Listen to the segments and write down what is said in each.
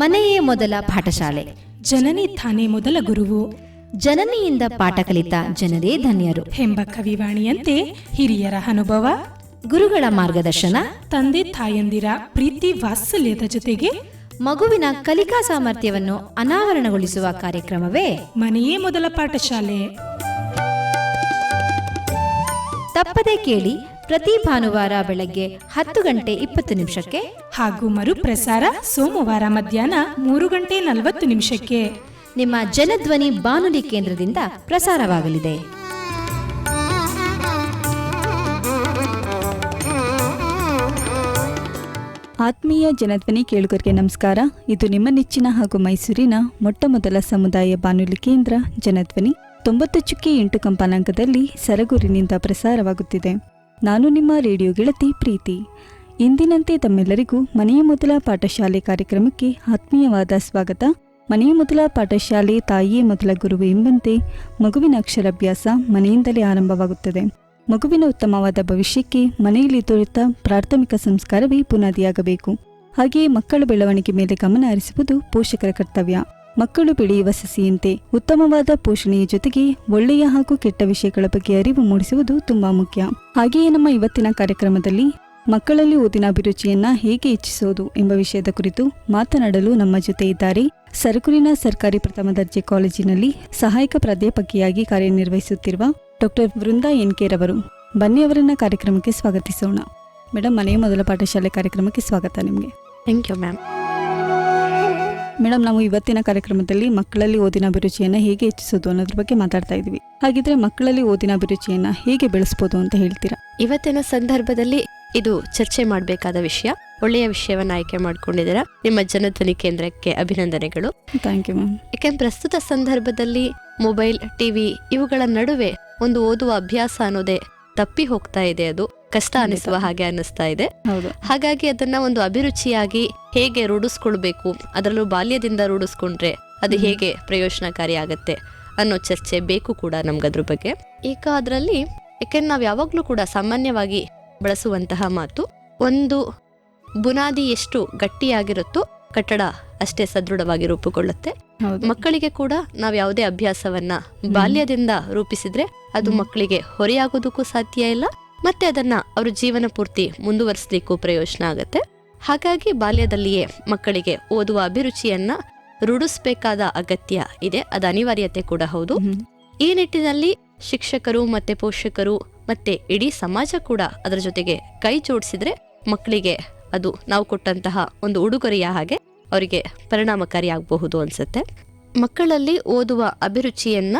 ಮನೆಯೇ ಮೊದಲ ಪಾಠಶಾಲೆ, ಜನನಿ ತಾನೇ ಮೊದಲ ಗುರುವು, ಜನನಿಯಿಂದ ಪಾಠ ಕಲಿತ ಜನರೇ ಧನ್ಯರು ಎಂಬ ಕವಿವಾಣಿಯಂತೆ ಹಿರಿಯರ ಅನುಭವ, ಗುರುಗಳ ಮಾರ್ಗದರ್ಶನ, ತಂದೆ ತಾಯಂದಿರ ಪ್ರೀತಿ ವಾತ್ಸಲ್ಯದ ಜೊತೆಗೆ ಮಗುವಿನ ಕಲಿಕಾ ಸಾಮರ್ಥ್ಯವನ್ನು ಅನಾವರಣಗೊಳಿಸುವ ಕಾರ್ಯಕ್ರಮವೇ ಮನೆಯೇ ಮೊದಲ ಪಾಠಶಾಲೆ. ತಪ್ಪದೆ ಕೇಳಿ ಪ್ರತಿ ಭಾನುವಾರ ಬೆಳಗ್ಗೆ 10:20 ಹಾಗೂ ಮರುಪ್ರಸಾರ ಸೋಮವಾರ ಮಧ್ಯಾಹ್ನ 3:40 ನಿಮ್ಮ ಜನಧ್ವನಿ ಬಾನುಲಿ ಕೇಂದ್ರದಿಂದ ಪ್ರಸಾರವಾಗಲಿದೆ. ಆತ್ಮೀಯ ಜನಧ್ವನಿ ಕೇಳುಗರಿಗೆ ನಮಸ್ಕಾರ. ಇದು ನಿಮ್ಮ ನೆಚ್ಚಿನ ಹಾಗೂ ಮೈಸೂರಿನ ಮೊಟ್ಟಮೊದಲ ಸಮುದಾಯ ಬಾನುಲಿ ಕೇಂದ್ರ ಜನಧ್ವನಿ 90.8 ಕಂಪನಾಂಕದಲ್ಲಿ ಸರಗೂರಿನಿಂದ ಪ್ರಸಾರವಾಗುತ್ತಿದೆ. ನಾನು ನಿಮ್ಮ ರೇಡಿಯೋ ಗೆಳತಿ ಪ್ರೀತಿ. ಇಂದಿನಂತೆ ತಮ್ಮೆಲ್ಲರಿಗೂ ಮನೆಯ ಮೊದಲ ಪಾಠಶಾಲೆ ಕಾರ್ಯಕ್ರಮಕ್ಕೆ ಆತ್ಮೀಯವಾದ ಸ್ವಾಗತ. ಮನೆಯ ಮೊದಲ ಪಾಠಶಾಲೆ ತಾಯಿಯೇ ಮೊದಲ ಗುರುವು ಎಂಬಂತೆ ಮಗುವಿನ ಅಕ್ಷರಾಭ್ಯಾಸ ಮನೆಯಿಂದಲೇ ಆರಂಭವಾಗುತ್ತದೆ. ಮಗುವಿನ ಉತ್ತಮವಾದ ಭವಿಷ್ಯಕ್ಕೆ ಮನೆಯಲ್ಲಿ ದೊರೆತ ಪ್ರಾಥಮಿಕ ಸಂಸ್ಕಾರವೇ ಬುನಾದಿಯಾಗಬೇಕು. ಹಾಗೆಯೇ ಮಕ್ಕಳ ಬೆಳವಣಿಗೆ ಮೇಲೆ ಗಮನ ಹರಿಸುವುದು ಪೋಷಕರ ಕರ್ತವ್ಯ. ಮಕ್ಕಳು ಬೆಳೆಯುವ ಸಸಿಯಂತೆ ಉತ್ತಮವಾದ ಪೋಷಣೆಯ ಜೊತೆಗೆ ಒಳ್ಳೆಯ ಹಾಗೂ ಕೆಟ್ಟ ವಿಷಯಗಳ ಬಗ್ಗೆ ಅರಿವು ಮೂಡಿಸುವುದು ತುಂಬಾ ಮುಖ್ಯ. ಹಾಗೆಯೇ ನಮ್ಮ ಇವತ್ತಿನ ಕಾರ್ಯಕ್ರಮದಲ್ಲಿ ಮಕ್ಕಳಲ್ಲಿ ಓದಿನ ಅಭಿರುಚಿಯನ್ನ ಹೇಗೆ ಹೆಚ್ಚಿಸೋದು ಎಂಬ ವಿಷಯದ ಕುರಿತು ಮಾತನಾಡಲು ನಮ್ಮ ಜೊತೆ ಇದ್ದಾರೆ ಸರಗೂರಿನ ಸರ್ಕಾರಿ ಪ್ರಥಮ ದರ್ಜೆ ಕಾಲೇಜಿನಲ್ಲಿ ಸಹಾಯಕ ಪ್ರಾಧ್ಯಾಪಕಿಯಾಗಿ ಕಾರ್ಯನಿರ್ವಹಿಸುತ್ತಿರುವ ಡಾಕ್ಟರ್ ವೃಂದಾ ಎನ್.ಕೆ. ರವರು. ಬನ್ನಿ ಅವರನ್ನ ಕಾರ್ಯಕ್ರಮಕ್ಕೆ ಸ್ವಾಗತಿಸೋಣ. ಮೇಡಮ್, ಮನೆಯ ಮೊದಲ ಪಾಠಶಾಲೆ ಕಾರ್ಯಕ್ರಮಕ್ಕೆ ಸ್ವಾಗತ ನಿಮಗೆ. Thank you ma'am. ಮೇಡಮ್, ನಾವು ಇವತ್ತಿನ ಕಾರ್ಯಕ್ರಮದಲ್ಲಿ ಮಕ್ಕಳಲ್ಲಿ ಓದಿನ ಅಭಿರುಚಿಯನ್ನು ಹೇಗೆ ಹೆಚ್ಚಿಸೋದು ಅನ್ನೋದ್ರ ಬಗ್ಗೆ ಮಾತಾಡ್ತಾ ಇದ್ವಿ. ಹಾಗಿದ್ರೆ ಮಕ್ಕಳಲ್ಲಿ ಓದಿನ ಅಭಿರುಚಿಯನ್ನು ಹೇಗೆ ಬೆಳೆಸ್ಬೋದು ಅಂತ ಹೇಳ್ತೀರಾ? ಇವತ್ತಿನ ಸಂದರ್ಭದಲ್ಲಿ ಇದು ಚರ್ಚೆ ಮಾಡಬೇಕಾದ ವಿಷಯ. ಒಳ್ಳೆಯ ವಿಷಯವನ್ನು ಆಯ್ಕೆ ಮಾಡ್ಕೊಂಡಿದ್ದೀರಾ. ನಿಮ್ಮ ಜನಧ್ವನಿ ಕೇಂದ್ರಕ್ಕೆ ಅಭಿನಂದನೆಗಳು. Thank you ma'am. ಯಾಕೆಂದ್ರೆ ಪ್ರಸ್ತುತ ಸಂದರ್ಭದಲ್ಲಿ ಮೊಬೈಲ್, ಟಿವಿ ಇವುಗಳ ನಡುವೆ ಒಂದು ಓದುವ ಅಭ್ಯಾಸ ಅನ್ನೋದೇ ತಪ್ಪಿ ಹೋಗ್ತಾ ಇದೆ. ಅದು ಕಷ್ಟ ಅನಿಸುವ ಹಾಗೆ ಅನ್ನಿಸ್ತಾ ಇದೆ. ಹಾಗಾಗಿ ಅದನ್ನ ಒಂದು ಅಭಿರುಚಿಯಾಗಿ ಹೇಗೆ ರೂಢಿಸ್ಕೊಳ್ಬೇಕು, ಅದರಲ್ಲೂ ಬಾಲ್ಯದಿಂದ ರೂಢಿಸ್ಕೊಂಡ್ರೆ ಅದು ಹೇಗೆ ಪ್ರಯೋಜನಕಾರಿ ಆಗತ್ತೆ ಅನ್ನೋ ಚರ್ಚೆ ಬೇಕು ಕೂಡ ನಮ್ಗದ್ರ ಬಗ್ಗೆ. ಈಗ ಅದರಲ್ಲಿ ಯಾಕೆಂದ್ರೆ ನಾವು ಯಾವಾಗ್ಲೂ ಕೂಡ ಸಾಮಾನ್ಯವಾಗಿ ಬಳಸುವಂತಹ ಮಾತು, ಒಂದು ಬುನಾದಿ ಎಷ್ಟು ಗಟ್ಟಿಯಾಗಿರುತ್ತೋ ಕಟ್ಟಡ ಅಷ್ಟೇ ಸದೃಢವಾಗಿ ರೂಪುಗೊಳ್ಳುತ್ತೆ. ಮಕ್ಕಳಿಗೆ ಕೂಡ ನಾವು ಯಾವುದೇ ಅಭ್ಯಾಸವನ್ನ ಬಾಲ್ಯದಿಂದ ರೂಪಿಸಿದ್ರೆ ಅದು ಮಕ್ಕಳಿಗೆ ಹೊರೆಯಾಗೋದಕ್ಕೂ ಸಾಧ್ಯ ಇಲ್ಲ, ಮತ್ತೆ ಅದನ್ನ ಅವ್ರ ಜೀವನ ಪೂರ್ತಿ ಮುಂದುವರಿಸಲಿಕ್ಕೂ ಪ್ರಯೋಜನ ಆಗತ್ತೆ. ಹಾಗಾಗಿ ಬಾಲ್ಯದಲ್ಲಿಯೇ ಮಕ್ಕಳಿಗೆ ಓದುವ ಅಭಿರುಚಿಯನ್ನ ರೂಢಿಸಬೇಕಾದ ಅಗತ್ಯ ಇದೆ. ಅದು ಅನಿವಾರ್ಯತೆ ಕೂಡ ಹೌದು. ಈ ನಿಟ್ಟಿನಲ್ಲಿ ಶಿಕ್ಷಕರು ಮತ್ತೆ ಪೋಷಕರು ಮತ್ತೆ ಇಡೀ ಸಮಾಜ ಕೂಡ ಅದರ ಜೊತೆಗೆ ಕೈ ಜೋಡಿಸಿದ್ರೆ ಮಕ್ಕಳಿಗೆ ಅದು ನಾವು ಕೊಟ್ಟಂತಹ ಒಂದು ಉಡುಗೊರೆಯ ಹಾಗೆ ಅವರಿಗೆ ಪರಿಣಾಮಕಾರಿಯಾಗಬಹುದು ಅನ್ಸುತ್ತೆ. ಮಕ್ಕಳಲ್ಲಿ ಓದುವ ಅಭಿರುಚಿಯನ್ನ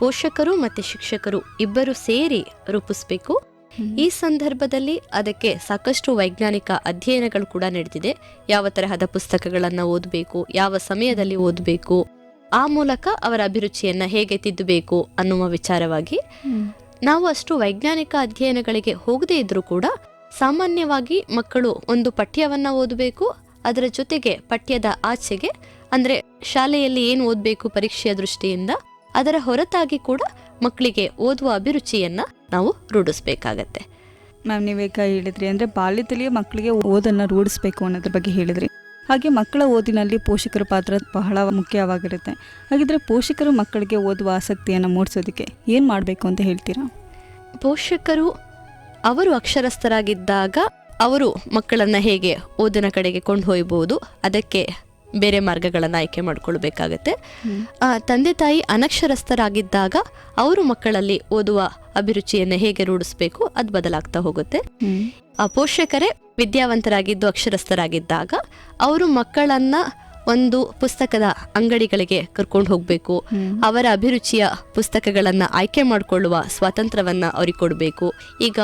ಪೋಷಕರು ಮತ್ತೆ ಶಿಕ್ಷಕರು ಇಬ್ಬರು ಸೇರಿ ರೂಪಿಸ್ಬೇಕು. ಈ ಸಂದರ್ಭದಲ್ಲಿ ಅದಕ್ಕೆ ಸಾಕಷ್ಟು ವೈಜ್ಞಾನಿಕ ಅಧ್ಯಯನಗಳು ಕೂಡ ನಡೆದಿದೆ. ಯಾವ ತರಹದ ಪುಸ್ತಕಗಳನ್ನ ಓದಬೇಕು, ಯಾವ ಸಮಯದಲ್ಲಿ ಓದಬೇಕು, ಆ ಮೂಲಕ ಅವರ ಅಭಿರುಚಿಯನ್ನ ಹೇಗೆ ತಿದ್ದಬೇಕು ಅನ್ನುವ ವಿಚಾರವಾಗಿ ನಾವು ಅಷ್ಟು ವೈಜ್ಞಾನಿಕ ಅಧ್ಯಯನಗಳಿಗೆ ಹೋಗದೇ ಇದ್ರೂ ಕೂಡ ಸಾಮಾನ್ಯವಾಗಿ ಮಕ್ಕಳು ಒಂದು ಪಠ್ಯವನ್ನ ಓದಬೇಕು, ಅದರ ಜೊತೆಗೆ ಪಠ್ಯದ ಆಚೆಗೆ ಅಂದ್ರೆ ಶಾಲೆಯಲ್ಲಿ ಏನು ಓದಬೇಕು ಪರೀಕ್ಷೆಯ ದೃಷ್ಟಿಯಿಂದ, ಅದರ ಹೊರತಾಗಿ ಕೂಡ ಮಕ್ಕಳಿಗೆ ಓದುವ ಅಭಿರುಚಿಯನ್ನ ನಾವು ರೂಢಿಸ್ಬೇಕಾಗತ್ತೆ. ಮ್ಯಾಮ್, ನೀವೀಗ ಹೇಳಿದ್ರಿ ಅಂದ್ರೆ ಬಾಲ್ಯದಲ್ಲಿಯೇ ಮಕ್ಕಳಿಗೆ ಓದನ್ನ ರೂಢಿಸ್ಬೇಕು ಅನ್ನೋದ್ರ ಬಗ್ಗೆ ಹೇಳಿದ್ರಿ. ಹಾಗೆ ಮಕ್ಕಳ ಓದಿನಲ್ಲಿ ಪೋಷಕರ ಪಾತ್ರ ಬಹಳ ಮುಖ್ಯವಾಗಿರುತ್ತೆ. ಹಾಗಿದ್ರೆ ಪೋಷಕರು ಮಕ್ಕಳಿಗೆ ಓದುವ ಆಸಕ್ತಿಯನ್ನು ಮೂಡಿಸೋದಕ್ಕೆ ಏನು ಮಾಡಬೇಕು ಅಂತ ಹೇಳ್ತೀರಾ? ಪೋಷಕರು ಅವರು ಅಕ್ಷರಸ್ಥರಾಗಿದ್ದಾಗ ಅವರು ಮಕ್ಕಳನ್ನ ಹೇಗೆ ಓದಿನ ಕಡೆಗೆ ಕೊಂಡು ಹೋಗಬಹುದು, ಅದಕ್ಕೆ ಬೇರೆ ಮಾರ್ಗಗಳನ್ನು ಆಯ್ಕೆ ಮಾಡಿಕೊಳ್ಬೇಕಾಗತ್ತೆ. ತಂದೆ ತಾಯಿ ಅನಕ್ಷರಸ್ಥರಾಗಿದ್ದಾಗ ಅವರು ಮಕ್ಕಳಲ್ಲಿ ಓದುವ ಅಭಿರುಚಿಯನ್ನು ಹೇಗೆ ರೂಢಿಸ್ಬೇಕು ಅದು ಬದಲಾಗ್ತಾ ಹೋಗುತ್ತೆ. ಆ ಪೋಷಕರೇ ವಿದ್ಯಾವಂತರಾಗಿದ್ದು ಅಕ್ಷರಸ್ಥರಾಗಿದ್ದಾಗ ಅವರು ಮಕ್ಕಳನ್ನ ಒಂದು ಪುಸ್ತಕದ ಅಂಗಡಿಗಳಿಗೆ ಕರ್ಕೊಂಡು ಹೋಗ್ಬೇಕು. ಅವರ ಅಭಿರುಚಿಯ ಪುಸ್ತಕಗಳನ್ನ ಆಯ್ಕೆ ಮಾಡಿಕೊಳ್ಳುವ ಸ್ವಾತಂತ್ರ್ಯವನ್ನ ಅವ್ರಿಗೆ ಕೊಡಬೇಕು. ಈಗ